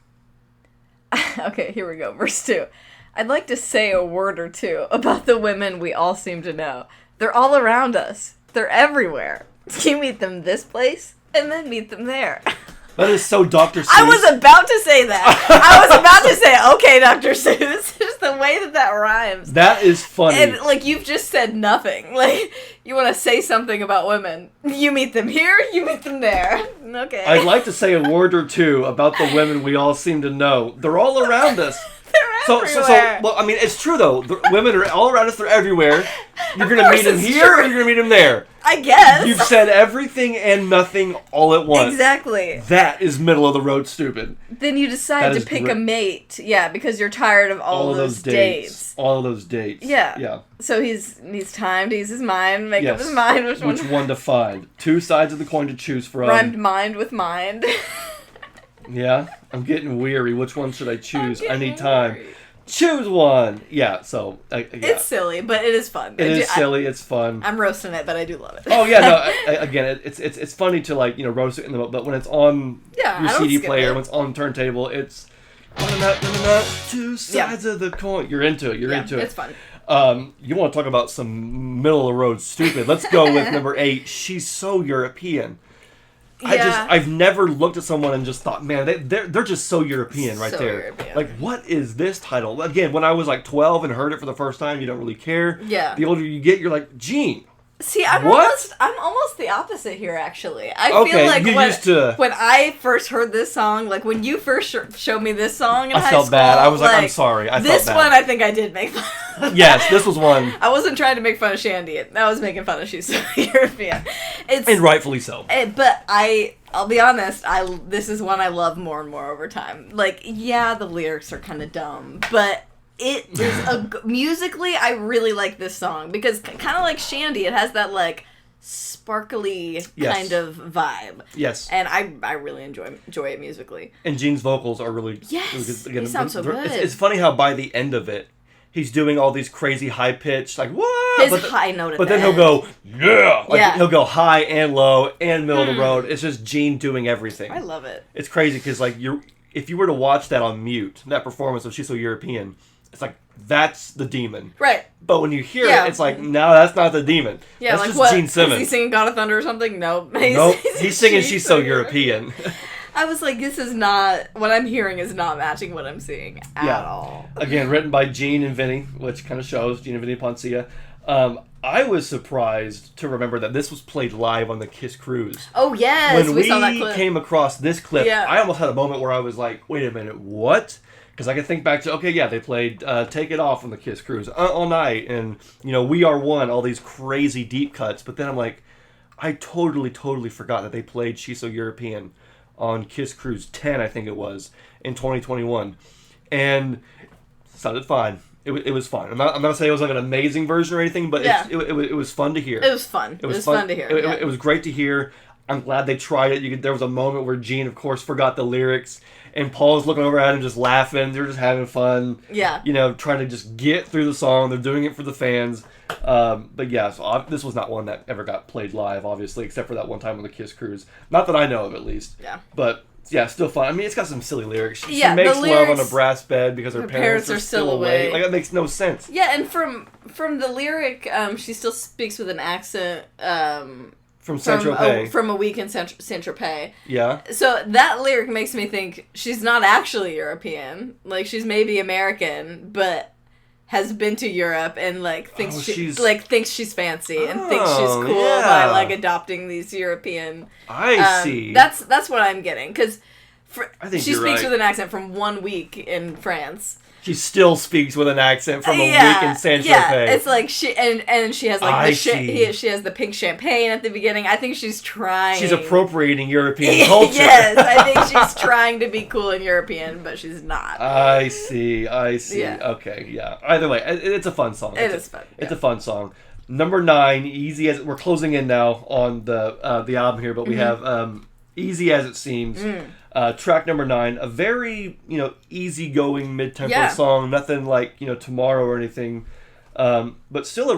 Okay, here we go. Verse 2. I'd like to say a word or two about the women we all seem to know. They're all around us. They're everywhere. You meet them this place, and then meet them there. That is so Dr. Seuss. I was about to say that. I was about to say, okay, Dr. Seuss. Just the way that rhymes. That is funny. And, you've just said nothing. You want to say something about women. You meet them here, you meet them there. Okay. I'd like to say a word or two about the women we all seem to know. They're all around us. They're everywhere. Well, I mean, it's true, though. The women are all around us. They're everywhere. You're going to meet them here, or you're going to meet them there. I guess. You've said everything and nothing all at once. Exactly. That is middle of the road stupid. Then you decide to pick a mate. Yeah, because you're tired of all of those dates. All of those dates. Yeah. So he needs time to use his mind, make up his mind. Which one to find. Two sides of the coin to choose from. Rhymed mind with mind. Yeah, I'm getting weary. Which one should I choose? I need time. Weary. Choose one. Yeah, so... It's silly, but it is fun. It is silly, it's fun. I'm roasting it, but I do love it. Oh, yeah, no, again, it's funny to, roast it in the... But when it's on your CD player, when it's on turntable, it's... Two sides of the coin. You're into it, into it. It's fun. You want to talk about some middle-of-the-road stupid. Let's go with number 8. She's so European. Yeah. I've never looked at someone and just thought, man, they're just so European right there. European. What is this title? Again, when I was 12 and heard it for the first time, you don't really care. Yeah. The older you get, you're like, Gene. See, I'm almost the opposite here, actually. I feel like when I first heard this song, when you first showed me this song in high school, I felt bad. I was like, I'm sorry. I felt bad. This one, I think I did make fun of. Yes, this was one. I wasn't trying to make fun of Shandi. I was making fun of She's So European. And rightfully so. But I'll be honest, this is one I love more and more over time. The lyrics are kind of dumb, but... It is musically, I really like this song because kind of like Shandi, it has that sparkly kind of vibe. Yes. And I really enjoy it musically. And Gene's vocals are really good. Again, he sounds so good. It's funny how by the end of it, he's doing all these crazy high pitch, what? His high note at But then he'll go, he'll go high and low and middle of the road. It's just Gene doing everything. I love it. It's crazy because if you were to watch that on mute, that performance of She's So European, it's like, that's the demon. Right. But when you hear it, it's like, no, that's not the demon. Yeah, that's like just what? Gene Simmons. Is he singing God of Thunder or something? Nope. He's singing She's So European. I was like, this is not, what I'm hearing is not matching what I'm seeing at all. Again, written by Gene and Vinny, which kind of shows, Gene and Vinny Poncia. I was surprised to remember that this was played live on the Kiss Cruise. Oh, yes, when we saw that clip. Came across this clip, yeah. I almost had a moment where I was like, wait a minute, what? Because I could think back to, they played Take It Off on the Kiss Cruise all night, and, We Are One, all these crazy deep cuts, but then I'm like, I totally forgot that they played She's So European on Kiss Cruise 10, I think it was, in 2021. And it sounded fine. It was fine. I'm not going to say it was like an amazing version or anything, but it was fun to hear. It was fun. It was fun to hear. It was great to hear. I'm glad they tried it. There was a moment where Gene, of course, forgot the lyrics, and Paul's looking over at him just laughing. They're just having fun. Yeah. Trying to just get through the song. They're doing it for the fans. But yeah, so this was not one that ever got played live, obviously, except for that one time on the Kiss Cruise. Not that I know of, at least. Yeah. But yeah, still fun. I mean, it's got some silly lyrics. She lyrics, makes love on a brass bed because her parents are still away. Like, that makes no sense. Yeah, and from the lyric, she still speaks with an accent. From Saint-Tropez. From a week in Saint-Tropez. Yeah. So that lyric makes me think she's not actually European. Like, she's maybe American, but has been to Europe and thinks thinks she's fancy and thinks she's cool by adopting these European. I see. That's what I'm getting, because she speaks right. with an accent from 1 week in France. She still speaks with an accent from a week in Saint-Tropez. Yeah, it's like she and she has she has the pink champagne at the beginning. I think she's trying. She's appropriating European culture. Yes, I think she's trying to be cool and European, but she's not. I see. Yeah. Okay, yeah. Either way, it's a fun song. It is fun. It's a fun song. Number 9, Easy as we're closing in now on the album here, but we have Easy as It Seems. Track number 9, a very, easygoing mid-tempo song, nothing like, Tomorrow or anything, but still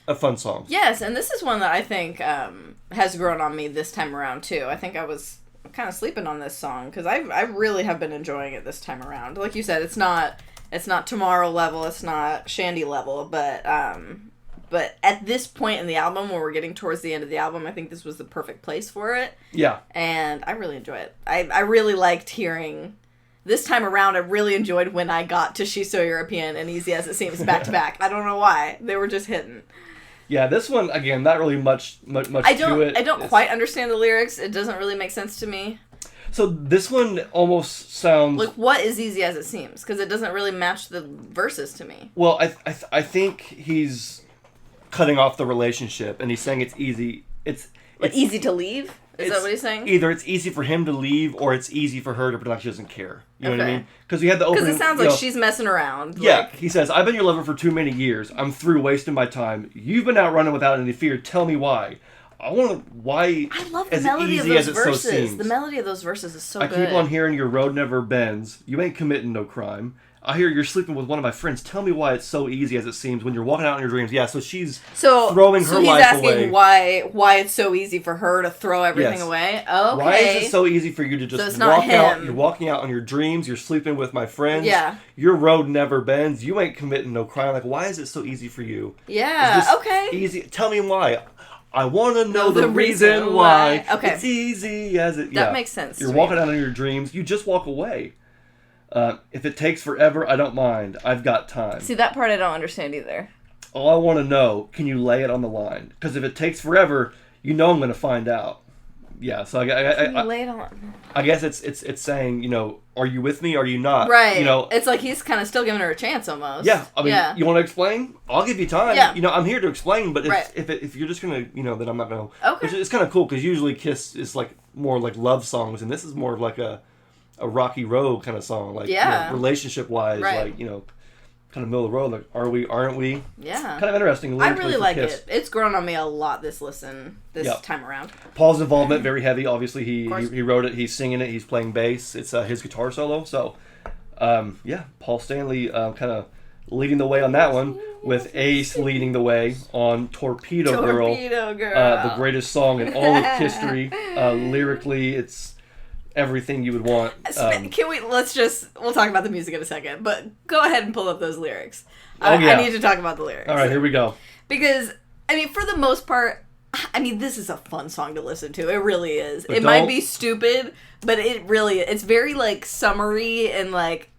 a fun song. Yes, and this is one that I think has grown on me this time around, too. I think I was kind of sleeping on this song, because I really have been enjoying it this time around. Like you said, it's not Tomorrow level, it's not Shandi level, but at this point in the album, when we're getting towards the end of the album, I think this was the perfect place for it. Yeah. And I really enjoy it. I really liked hearing... This time around, I really enjoyed when I got to She's So European and Easy As It Seems back to back. I don't know why. They were just hitting. Yeah, this one, again, not really much to it. I don't quite understand the lyrics. It doesn't really make sense to me. So this one almost sounds... Like, what is Easy As It Seems? Because it doesn't really match the verses to me. Well, I think he's cutting off the relationship, and he's saying it's easy. It's easy to leave? Is that what he's saying? Either it's easy for him to leave, or it's easy for her to pretend like she doesn't care. You know what I mean? Because we had the opening... Because it sounds like she's messing around. Yeah, he says, I've been your lover for too many years. I'm through wasting my time. You've been out running without any fear. Tell me why. I love the melody of those verses. The melody of those verses is so good. I keep on hearing your road never bends. You ain't committing no crime. I hear you're sleeping with one of my friends. Tell me why it's so easy as it seems when you're walking out in your dreams. Yeah, so she's throwing her life away. So he's asking why it's so easy for her to throw everything away? Okay. Why is it so easy for you to just walk out? You're walking out on your dreams. You're sleeping with my friends. Yeah. Your road never bends. You ain't committing no crime. Like, why is it so easy for you? Yeah, okay. Easy. Tell me why. I want to know the reason why. Okay. It's easy as it... That makes sense. You're walking out on your dreams. You just walk away. If it takes forever, I don't mind. I've got time. See, that part I don't understand either. All I want to know, can you lay it on the line? Because if it takes forever, I'm going to find out. Yeah, so I lay it on. I guess it's saying, are you with me? Or are you not? Right. It's like he's kind of still giving her a chance almost. Yeah. I mean, you want to explain? I'll give you time. Yeah. I'm here to explain, but if you're just going to, then I'm not going to. Okay. It's kind of cool because usually Kiss is like more like love songs, and this is more of like a Rocky Road kind of song, like relationship wise, like kind of middle of the road, like are we, aren't we? Yeah, kind of interesting. I really like it. It's grown on me a lot this time around. Paul's involvement very heavy. Obviously, he wrote it. He's singing it. He's playing bass. It's his guitar solo. So, Paul Stanley kind of leading the way on that one, with Ace leading the way on Torpedo Girl, the greatest song in all of history. Lyrically, it's everything you would want. We'll talk about the music in a second, but go ahead and pull up those lyrics. I need to talk about the lyrics. All right, here we go. Because, I mean, for the most part, I mean, this is a fun song to listen to. It really is. It might be stupid, but it's very, like, summery and, like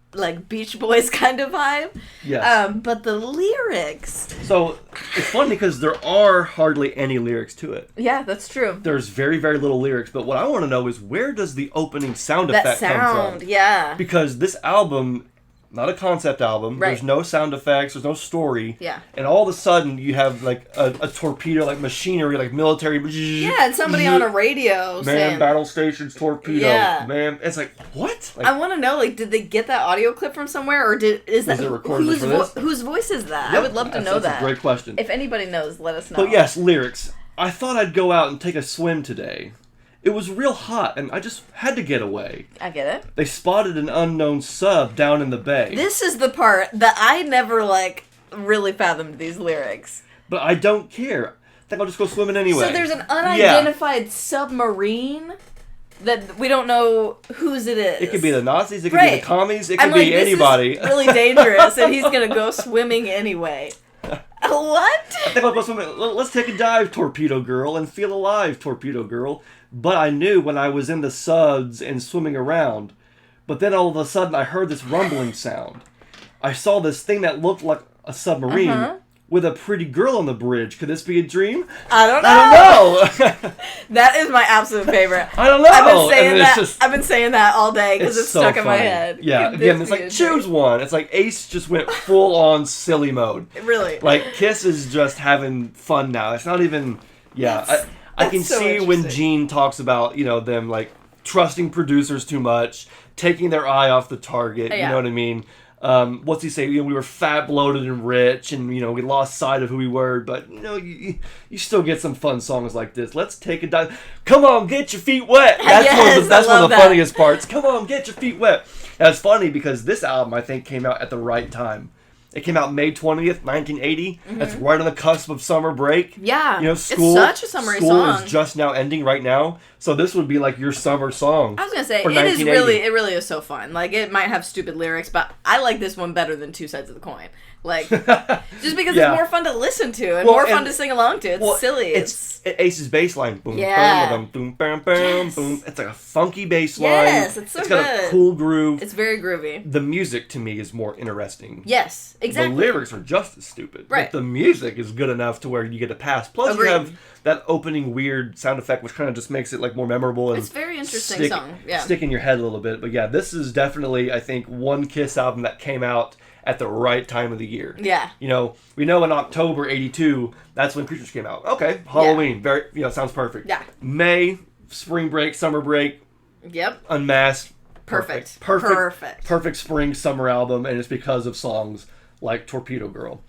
Beach Boys kind of vibe. Yes. But the lyrics... So, it's funny because there are hardly any lyrics to it. Yeah, that's true. There's very, very little lyrics, but what I want to know is where does the opening sound effect come from? Yeah. Because this album... Not a concept album. Right. There's no sound effects. There's no story. Yeah. And all of a sudden, you have like a torpedo, like machinery, like military. Yeah, and somebody on a radio saying, battle stations, torpedo. Yeah. Man, it's like, what? Like, I want to know, like, did they get that audio clip from somewhere, or was it recorded for this? Whose voice is that? Yep. I would love to know that. That's a great question. If anybody knows, let us know. But yes, lyrics. I thought I'd go out and take a swim today. It was real hot, and I just had to get away. I get it. They spotted an unknown sub down in the bay. This is the part that I never, like, really fathomed these lyrics. But I don't care. I think I'll just go swimming anyway. So there's an unidentified submarine that we don't know whose it is. It could be the Nazis, it could be the commies, it could be anybody. This is really dangerous, and he's going to go swimming anyway. What? I think I'll go swimming. Let's take a dive, Torpedo Girl, and feel alive, Torpedo Girl. But I knew when I was in the suds and swimming around. But then all of a sudden I heard this rumbling sound. I saw this thing that looked like a submarine with a pretty girl on the bridge. Could this be a dream? I don't know. That is my absolute favorite. I don't know. I've been saying that all day because it's stuck in my head. Yeah, again, it's like, choose one. It's like Ace just went full on silly mode. Really? Like, Kiss is just having fun now. It's not even... Yeah, I can see when Gene talks about, them, like, trusting producers too much, taking their eye off the target, you know what I mean? What's he say? We were fat, bloated, and rich, and, we lost sight of who we were, but, you still get some fun songs like this. Let's take a dive. Come on, get your feet wet. That's one of the funniest parts. Come on, get your feet wet. And it's funny because this album, I think, came out at the right time. It came out May 20th, 1980. Mm-hmm. That's right on the cusp of summer break. Yeah. School, it's such a summery song. School is just now ending right now. So this would be like your summer song. I was going to say, it really is so fun. Like, it might have stupid lyrics, but I like this one better than Two Sides of the Coin. Like, just because it's more fun to listen to and more fun to sing along to. It's silly. It's Ace's bass line. Boom, boom, boom, boom, boom, boom. It's like a funky bass line. Yes, it's so good. It's got a cool groove. It's very groovy. The music, to me, is more interesting. Yes, exactly. The lyrics are just as stupid. Right. But the music is good enough to where you get a pass. Plus, you have that opening weird sound effect, which kind of just makes it like more memorable. And it's a very interesting song. Yeah. Stick in your head a little bit. But yeah, this is definitely, I think, one Kiss album that came out at the right time of the year. Yeah. We know in October 82, that's when Creatures came out. Okay, Halloween, very, sounds perfect. Yeah. May, spring break, summer break. Yep. Unmasked. Perfect spring, summer album, and it's because of songs like Torpedo Girl.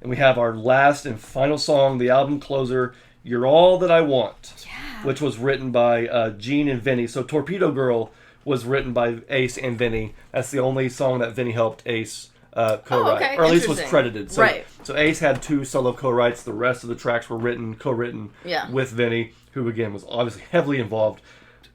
And we have our last and final song, the album closer, You're All That I Want, which was written by Gene and Vinny. So Torpedo Girl was written by Ace and Vinny. That's the only song that Vinny helped Ace co-write, or at least was credited. So, so Ace had 2 solo co-writes. The rest of the tracks were co-written with Vinny, who again was obviously heavily involved.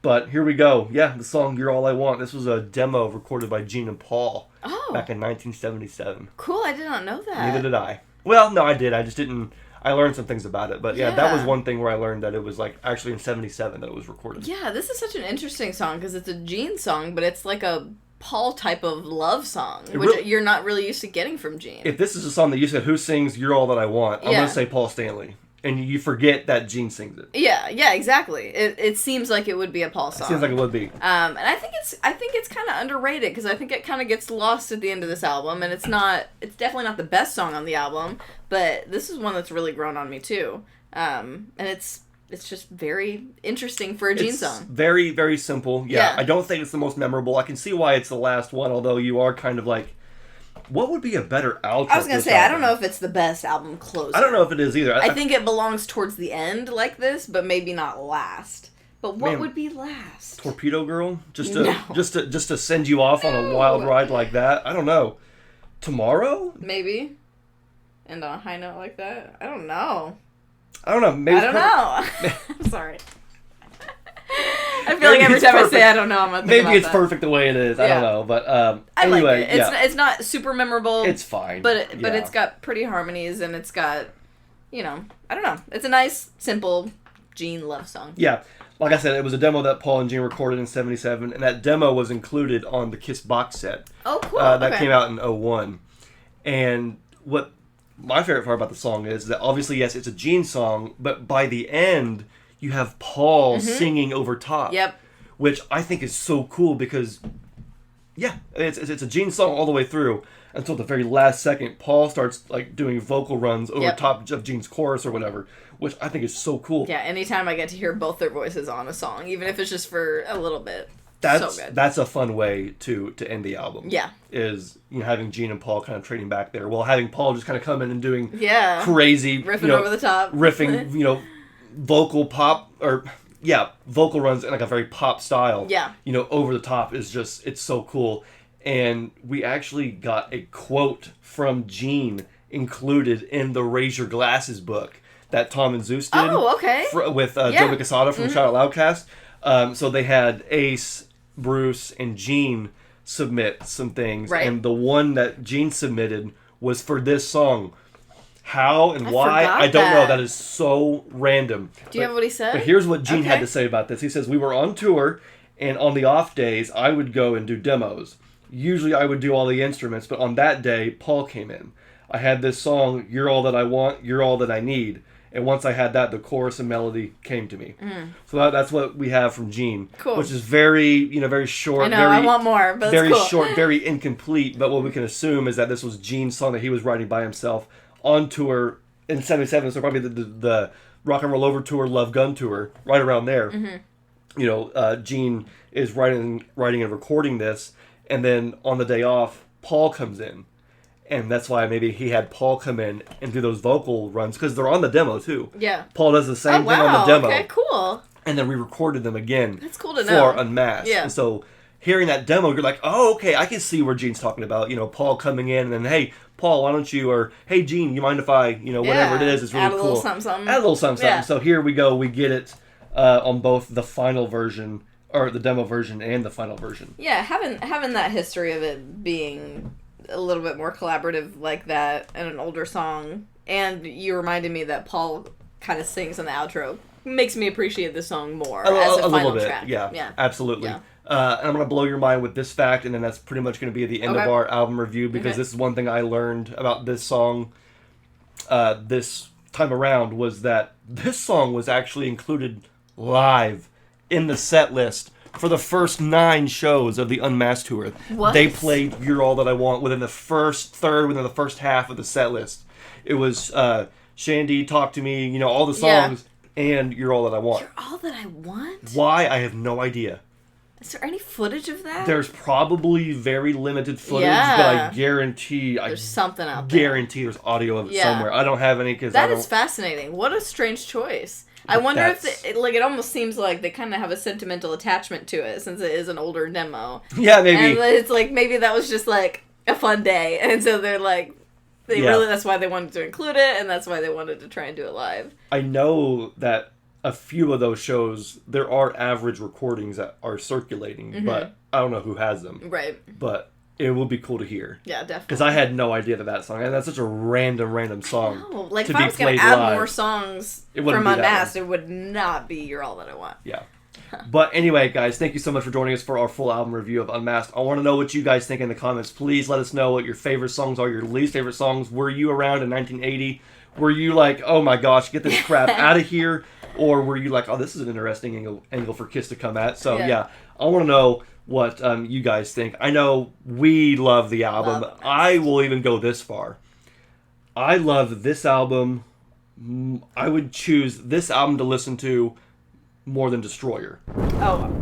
But here we go. Yeah, the song "You're All I Want." This was a demo recorded by Gene and Paul back in 1977. Cool, I did not know that. Neither did I. Well, no, I did. I just didn't. I learned some things about it, but that was one thing where I learned that it was like actually in '77 that it was recorded. Yeah, this is such an interesting song because it's a Gene song, but it's like a Paul type of love song, which you're not really used to getting from Gene. If this is a song that you said, who sings "You're All That I Want," I'm going to say Paul Stanley. And you forget that Gene sings it. Yeah, exactly. It seems like it would be a Paul song. It seems like it would be. And I think it's kind of underrated because I think it kind of gets lost at the end of this album, and it's definitely not the best song on the album, but this is one that's really grown on me too. And it's just very interesting for a Gene song. Very, very simple. Yeah, I don't think it's the most memorable. I can see why it's the last one, although you are kind of like, what would be a better outro? I was going to say, I don't know if it's the best album closer. I don't know if it is either. I think it belongs towards the end like this, but maybe not last. But what would be last? Torpedo Girl? Just to send you off on a wild ride like that? I don't know. Tomorrow? Maybe. And on a high note like that? I don't know. Maybe I don't know. I'm sorry. I feel like every time I say I don't know, I'm gonna think maybe it's perfect the way it is. I don't know, but anyway, like it. It's not super memorable. It's fine, but it's got pretty harmonies and it's got, I don't know. It's a nice, simple Gene love song. Yeah. Like I said, it was a demo that Paul and Gene recorded in 1977, and that demo was included on the Kiss box set. Oh, cool. That came out in 2001. And what my favorite part about the song is that obviously, yes, it's a Gene song, but by the end, you have Paul singing over top. Yep. Which I think is so cool because, it's a Gene song all the way through until the very last second. Paul starts like doing vocal runs over top of Gene's chorus or whatever, which I think is so cool. Yeah, anytime I get to hear both their voices on a song, even if it's just for a little bit, so good. That's a fun way to end the album. Yeah. Is, having Gene and Paul kind of trading back there. Well, having Paul just kind of come in and doing crazy... riffing over the top. Riffing, vocal pop, or... Yeah, vocal runs in like a very pop style. Yeah. Over the top is just, it's so cool. And we actually got a quote from Gene included in the Raise Your Glasses book that Tom and Zeus did. Oh, okay. With Joe Casada from Shout Out Loudcast. So they had Ace, Bruce, and Gene submit some things. Right. And the one that Gene submitted was for this song. How and why, I don't know. That is so random. Do you have what he said? But here's what Gene had to say about this. He says, we were on tour, and on the off days, I would go and do demos. Usually I would do all the instruments, but on that day, Paul came in. I had this song, You're All That I Want, You're All That I Need. And once I had that, the chorus and melody came to me. So that's what we have from Gene. Cool. Which is very, very short. I know, I want more, but very it's cool. Short, very incomplete. But what we can assume is that this was Gene's song that he was writing by himself on tour in 1977. So probably the Rock and Roll Over tour, Love Gun tour, right around there. Gene is writing and recording this. And then on the day off, Paul comes in. And that's why maybe he had Paul come in and do those vocal runs, because they're on the demo too. Yeah. Paul does the same thing on the demo. Okay, cool. And then we recorded them again. That's cool to know. For Unmasked. Yeah. And so hearing that demo, you're like, oh, okay, I can see where Gene's talking about. Paul coming in and then, hey, Paul, why don't you, or hey, Gene, you mind if I, whatever it is, it's really cool. Add a little something. Add a little something. Yeah. So here we go. We get it on both the final version, or the demo version and the final version. Yeah, having that history of it being a little bit more collaborative like that and an older song, and you reminded me that Paul kind of sings on the outro, makes me appreciate the song more as a final track. Yeah, absolutely. Yeah. And I'm going to blow your mind with this fact, and then that's pretty much going to be the end of our album review, because this is one thing I learned about this song this time around, was that this song was actually included live in the set list for the first 9 shows of the Unmasked tour. What? They played You're All That I Want within the first half of the set list. It was Shandi, Talk to Me, all the songs, and You're All That I Want. You're All That I Want? Why? I have no idea. Is there any footage of that? There's probably very limited footage, but I guarantee... There's something out there. Guarantee there's audio of it somewhere. I don't have any because That is fascinating. What a strange choice. I wonder if it almost seems like they kind of have a sentimental attachment to it, since it is an older demo. Yeah, maybe. And it's like, maybe that was just like a fun day, and so they're like, really, that's why they wanted to include it, and that's why they wanted to try and do it live. I know that a few of those shows, there are average recordings that are circulating, but I don't know who has them. Right. But it will be cool to hear. Yeah, definitely. Because I had no idea that song, and that's such a random song. Oh, like if I was going to add more songs from Unmasked, it would not be You're All That I Want. Yeah. But anyway, guys, thank you so much for joining us for our full album review of Unmasked. I want to know what you guys think in the comments. Please let us know what your favorite songs are, your least favorite songs. Were you around in 1980? Were you like, oh my gosh, get this crap out of here? Or were you like, oh, this is an interesting angle for Kiss to come at? So, yeah I want to know what you guys think. I know we love the album. I will even go this far. I love this album. I would choose this album to listen to more than Destroyer.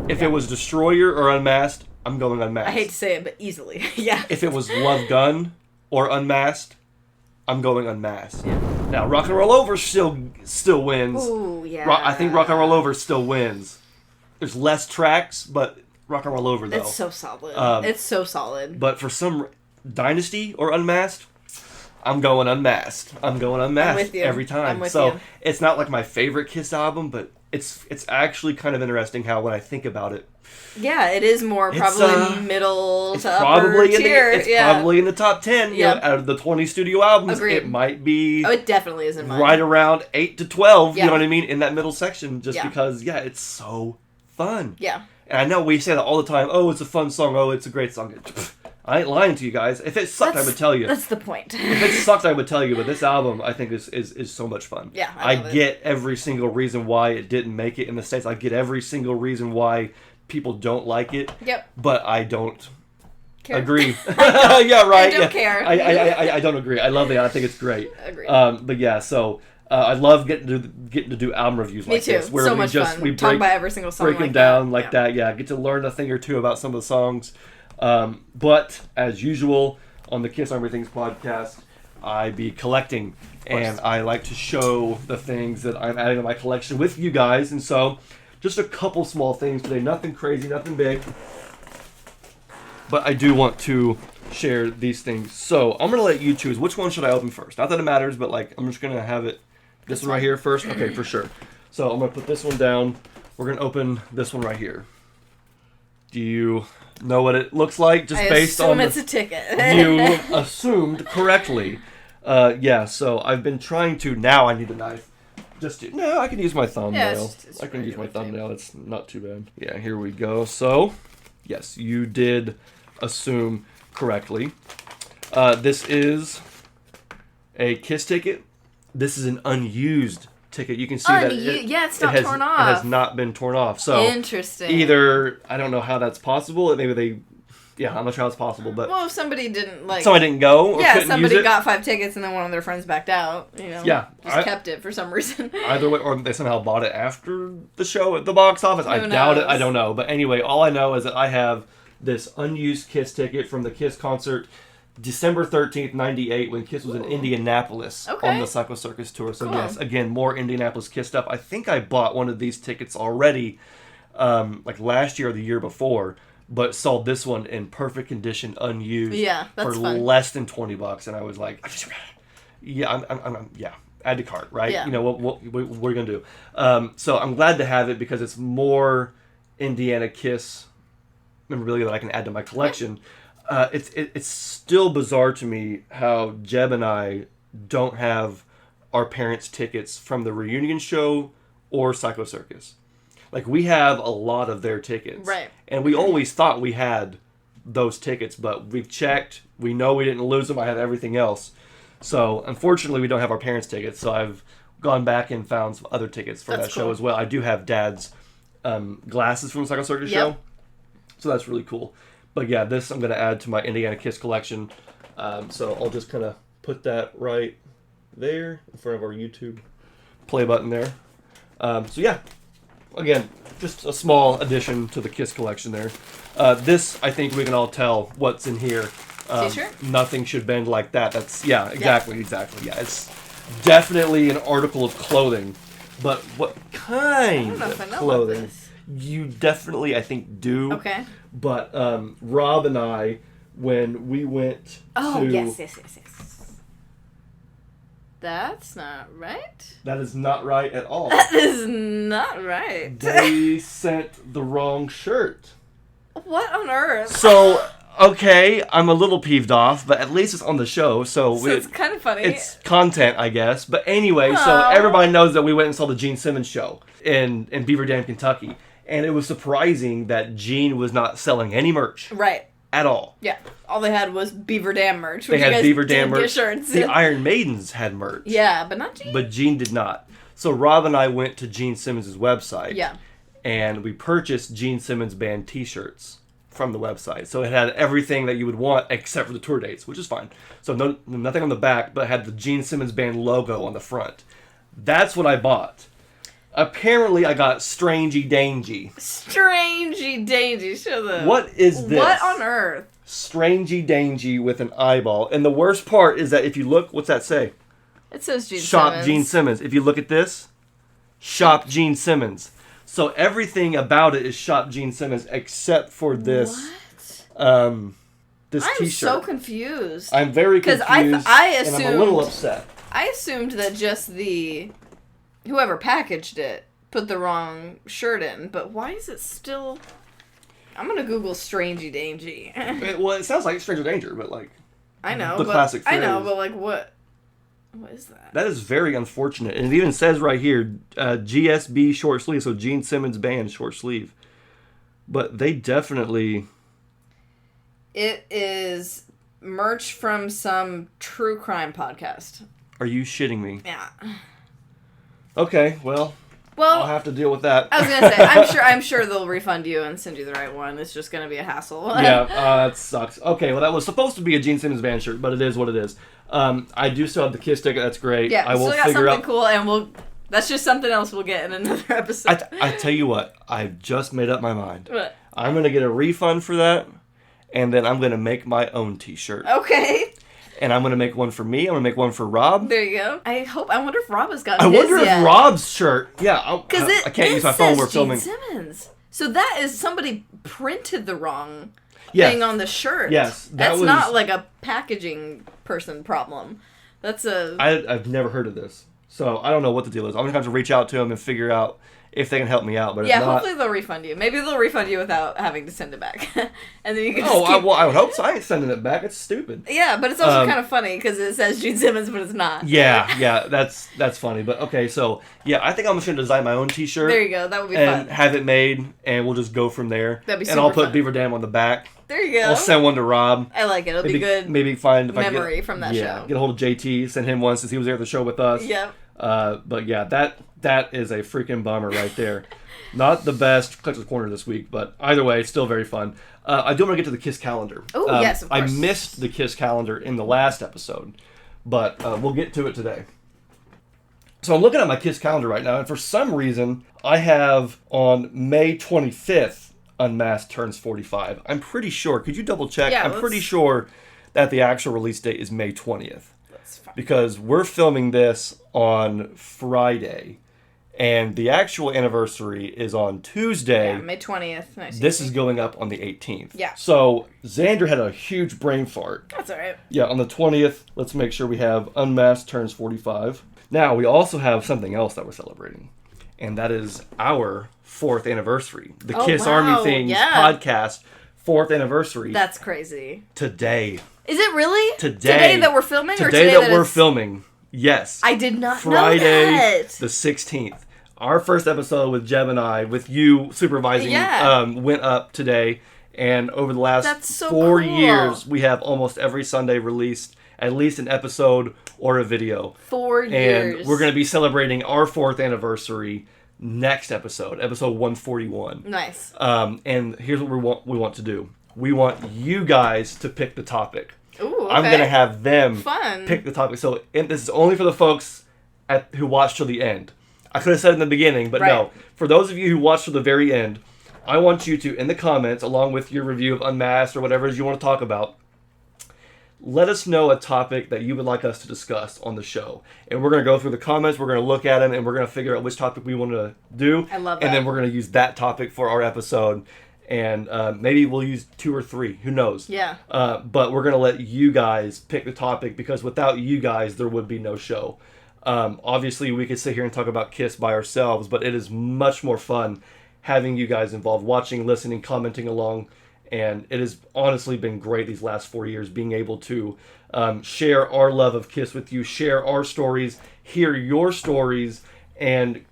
If it was Destroyer or Unmasked, I'm going Unmasked. I hate to say it, but easily. Yeah. If it was Love Gun or Unmasked, I'm going Unmasked. Yeah. Now, Rock and Roll Over still wins. Ooh, yeah. I think Rock and Roll Over still wins. There's less tracks, but Rock and Roll Over, though. It's so solid. It's so solid. But for some Dynasty or Unmasked, I'm going Unmasked. I'm with you. Every time. It's not like my favorite Kiss album, but it's actually kind of interesting how when I think about it. Yeah, it is more probably middle to upper tier. It's probably in the top 10. You know, out of the 20 studio albums, Agreed. It might be... Oh, it definitely is in mine. Right around 8 to 12, you know what I mean? In that middle section, just because, it's so fun. Yeah. And I know we say that all the time, oh, it's a fun song, oh, it's a great song. I ain't lying to you guys. If it sucked, I would tell you. That's the point. If it sucked, I would tell you. But this album, I think, is so much fun. Yeah, I get every single reason why it didn't make it in the States. I get every single reason why people don't like it. Yep. But I don't agree. Yeah, right. I don't care. I don't agree. I love it. I think it's great. Agreed. But yeah, so I love getting to do album reviews like this. Me too. So much fun. We talk about every single song. Break them down like that. Yeah, get to learn a thing or two about some of the songs. But as usual on the Kiss on Everything's podcast, I be collecting, and I like to show the things that I'm adding to my collection with you guys. And so, just a couple small things today. Nothing crazy, nothing big. But I do want to share these things. So I'm gonna let you choose. Which one should I open first? Not that it matters, but like I'm just gonna have it. This one right here first. Okay, for sure. So I'm gonna put this one down. We're gonna open this one right here. Do you know what it looks like? Just based on it's a ticket. You assumed correctly. Yeah. So I've been trying to. Now I need a knife. No, I can use my thumbnail. I can use my thumbnail. It's not too bad. Yeah, here we go. So, yes, you did assume correctly. This is a Kiss ticket. This is an unused ticket. You can see that it's not torn off. It has not been torn off. So interesting. Either I don't know how that's possible. Maybe they. Yeah, I'm not sure how it's possible, but... Well, if somebody didn't, Somebody didn't go or couldn't somebody use it. got 5 tickets and then one of their friends backed out, you know. Yeah. Just kept it for some reason. Either way, or they somehow bought it after the show at the box office. I doubt it. I don't know. But anyway, all I know is that I have this unused Kiss ticket from the Kiss concert December 13th, 98, when Kiss was in Indianapolis on the Psycho Circus tour. So yes, again, more Indianapolis Kiss stuff. I think I bought one of these tickets already, last year or the year before. But saw this one in perfect condition, unused, for fun. Less than $20, and I was like, add to cart, right? Yeah. You know what are you gonna do? So I'm glad to have it because it's more Indiana Kiss memorabilia that I can add to my collection. It's still bizarre to me how Jeb and I don't have our parents' tickets from the reunion show or Psycho Circus. Like, we have a lot of their tickets. Right. And we always thought we had those tickets, but we've checked. We know we didn't lose them. I have everything else. So, unfortunately, we don't have our parents' tickets. So, I've gone back and found some other tickets for that show as well. I do have Dad's glasses from the Psycho Circus show. So, that's really cool. But, yeah, this I'm going to add to my Indiana Kiss collection. So, I'll just kind of put that right there in front of our YouTube play button there. So, yeah. Again, just a small addition to the Kiss collection there. This, I think we can all tell what's in here. T-shirt? Nothing should bend like that. That's, exactly. Yeah, it's definitely an article of clothing. But what kind of clothing? You definitely, I think, do. Okay. But Rob and I, when we went to... Oh, yes. That's not right. That is not right at all. That is not right. They sent the wrong shirt. What on earth? So, okay, I'm a little peeved off, but at least it's on the show, so it's kind of funny. It's content, I guess. But anyway, so everybody knows that we went and saw the Gene Simmons show in Beaver Dam, Kentucky. And it was surprising that Gene was not selling any merch. Right. At all. Yeah. All they had was Beaver Dam merch. They had Beaver Dam merch. Shirts. The Iron Maidens had merch. Yeah, but not Gene. But Gene did not. So Rob and I went to Gene Simmons' website. Yeah. And we purchased Gene Simmons band t-shirts from the website. So it had everything that you would want except for the tour dates, which is fine. So nothing on the back, but it had the Gene Simmons band logo on the front. That's what I bought. Apparently, I got Strangey Dangy. Strangey Dangy. What is this? What on earth? Strangey Dangy with an eyeball. And the worst part is that if you look, what's that say? It says Gene Shop Simmons. Gene Simmons. If you look at this, Shop Gene Simmons. So everything about it is Shop Gene Simmons except for this. What? This I'm t-shirt. so confused. I'm very confused. Because I assumed, and I'm a little upset. I assumed that just whoever packaged it put the wrong shirt in, but why is it still... I'm gonna Google Strangey Dangy. It sounds like Stranger Danger, but like... I know, the classic phrase. I know, but like what is that? That is very unfortunate. And it even says right here, GSB short sleeve, so Gene Simmons Band short sleeve. But they definitely... It is merch from some true crime podcast. Are you shitting me? Yeah. Okay, well, I'll have to deal with that. I was gonna say, I'm sure they'll refund you and send you the right one. It's just gonna be a hassle. Yeah, that sucks. Okay, well, that was supposed to be a Gene Simmons Band shirt, but it is what it is. I do still have the Kiss ticket. That's great. Yeah, I will still got figure something out... cool, and that's just something else we'll get in another episode. I tell you what, I've just made up my mind. What? I'm gonna get a refund for that, and then I'm gonna make my own T-shirt. Okay. And I'm going to make one for me. I'm going to make one for Rob. There you go. I wonder if Rob has gotten his yet. I wonder if Rob's shirt... Yeah, I can't use my phone. We're filming. Gene Simmons. So that is somebody printed the wrong thing on the shirt. Yes. That's not like a packaging person problem. That's a... I've never heard of this. So I don't know what the deal is. I'm going to have to reach out to them and figure out if they can help me out. But yeah, if not, hopefully they'll refund you. Maybe they'll refund you without having to send it back. And then you can I would hope so. I ain't sending it back. It's stupid. Yeah, but it's also kind of funny because it says Gene Simmons, but it's not. Yeah, that's funny. But okay, so yeah, I think I'm just going to design my own T-shirt. There you go. That would be and fun. have it made, and we'll just go from there. That'd be super And I'll put fun. Beaver Dam on the back. There you go. I'll send one to Rob. I like it. It'll be good. Maybe find if memory I get, from that show. Get a hold of JT, send him one since he was there at the show with us. Yep. But yeah, that is a freaking bummer right there. Not the best Collector's Corner this week, but either way, still very fun. I do want to get to the Kiss calendar. Oh, yes, of course. I missed the Kiss calendar in the last episode, but we'll get to it today. So I'm looking at my Kiss calendar right now, and for some reason, I have on May 25th, Unmasked turns 45. I'm pretty sure. Could you double check? Yeah, I'm pretty sure that the actual release date is May 20th. That's fine. Because we're filming this on Friday, and the actual anniversary is on Tuesday. Yeah, May 20th. Nice. This is going up on the 18th. Yeah. So Xander had a huge brain fart. That's all right. Yeah, on the 20th, let's make sure we have Unmasked turns 45. Now, we also have something else that we're celebrating, and that is our 4th anniversary. The Kiss Army Things podcast 4th anniversary. That's crazy. Today. Is it really? Today that we're filming? Today that we're filming. Yes. I did not Friday, know that. the 16th. Our first episode with Jeb and I, with you supervising, went up today. And over the last 4 years, we have almost every Sunday released at least an episode or a video. 4 years. And we're going to be celebrating our 4th anniversary next episode 141. Nice. And here's what we want to do. We want you guys to pick the topic. Ooh, okay. I'm going to have them Fun. pick the topic. So this is only for the folks who watched till the end. I could have said it in the beginning, but no. For those of you who watched till the very end, I want you to, in the comments, along with your review of Unmasked or whatever it is you want to talk about, let us know a topic that you would like us to discuss on the show. And we're going to go through the comments, we're going to look at them, and we're going to figure out which topic we want to do. I love that. And then we're going to use that topic for our episode. And maybe we'll use 2 or 3. Who knows? Yeah. But we're going to let you guys pick the topic, because without you guys, there would be no show. Obviously, we could sit here and talk about Kiss by ourselves, but it is much more fun having you guys involved, watching, listening, commenting along. And it has honestly been great these last 4 years, being able to share our love of Kiss with you, share our stories, hear your stories, and,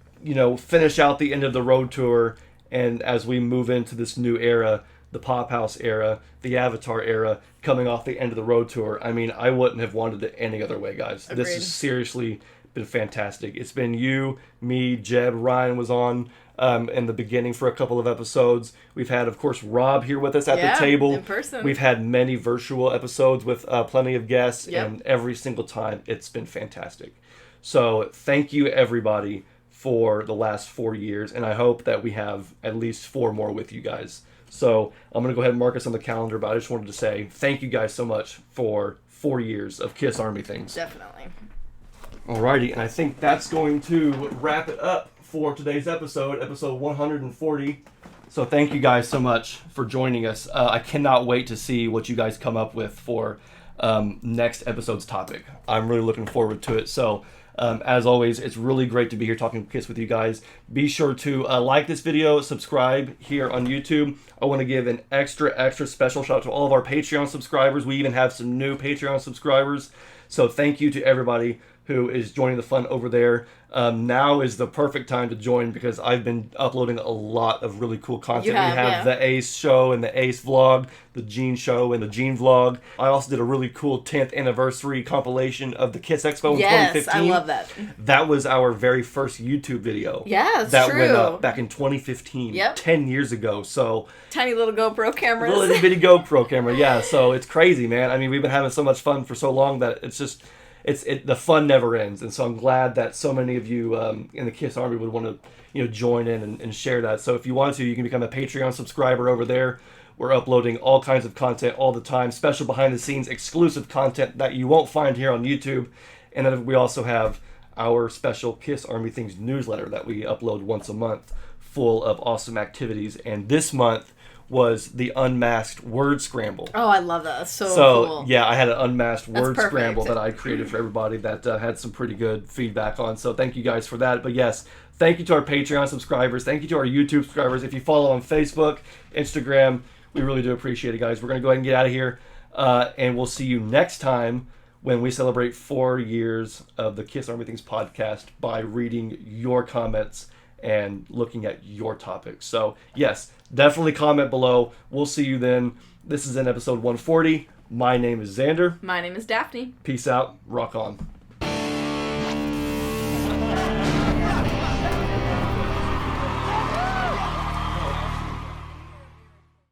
finish out the end of the road tour. And as we move into this new era, the Pop House era, the Avatar era, coming off the end of the road tour, I mean, I wouldn't have wanted it any other way, guys. Agreed. This has seriously been fantastic. It's been you, me, Jeb, Ryan was on in the beginning for a couple of episodes. We've had, of course, Rob here with us at the table. In person. We've had many virtual episodes with plenty of guests, and every single time it's been fantastic. So thank you, everybody, for the last 4 years, and I hope that we have at least 4 more with you guys. So I'm going to go ahead and mark us on the calendar, but I just wanted to say thank you guys so much for 4 years of Kiss Army Things. Definitely. Alrighty, and I think that's going to wrap it up for today's episode 140. So thank you guys so much for joining us. I cannot wait to see what you guys come up with for next episode's topic. I'm really looking forward to it. So As always, it's really great to be here talking Kiss with you guys. Be sure to like this video, subscribe here on YouTube. I want to give an extra special shout out to all of our Patreon subscribers. We even have some new Patreon subscribers. So thank you to everybody who is joining the fun over there. Now is the perfect time to join because I've been uploading a lot of really cool content. We have the Ace show and the Ace vlog, the Gene show and the Gene vlog. I also did a really cool 10th anniversary compilation of the Kiss Expo in 2015. Yes, I love that. That was our very first YouTube video. Yeah, it's that true. Went up back in 2015, 10 years ago. So tiny little GoPro cameras. Little bitty GoPro camera, yeah. So it's crazy, man. I mean, we've been having so much fun for so long that it's just... the fun never ends, and so I'm glad that so many of you in the Kiss Army would want to join in and share that. So if you want to, you can become a Patreon subscriber over there. We're uploading all kinds of content all the time, special behind the scenes, exclusive content that you won't find here on YouTube. And then we also have our special Kiss Army Things newsletter that we upload once a month, full of awesome activities. And this month was the Unmasked Word Scramble. Oh, I love that. That's so cool. Yeah, I had an unmasked word scramble that I created for everybody that had some pretty good feedback on. So thank you guys for that. But yes, thank you to our Patreon subscribers. Thank you to our YouTube subscribers. If you follow on Facebook, Instagram, we really do appreciate it, guys. We're going to go ahead and get out of here. And we'll see you next time when we celebrate 4 years of the Kiss Army Things podcast by reading your comments and looking at your topics. So yes, definitely comment below. We'll see you then. This is in episode 140. My name is Xander. My name is Daphne. Peace out. Rock on.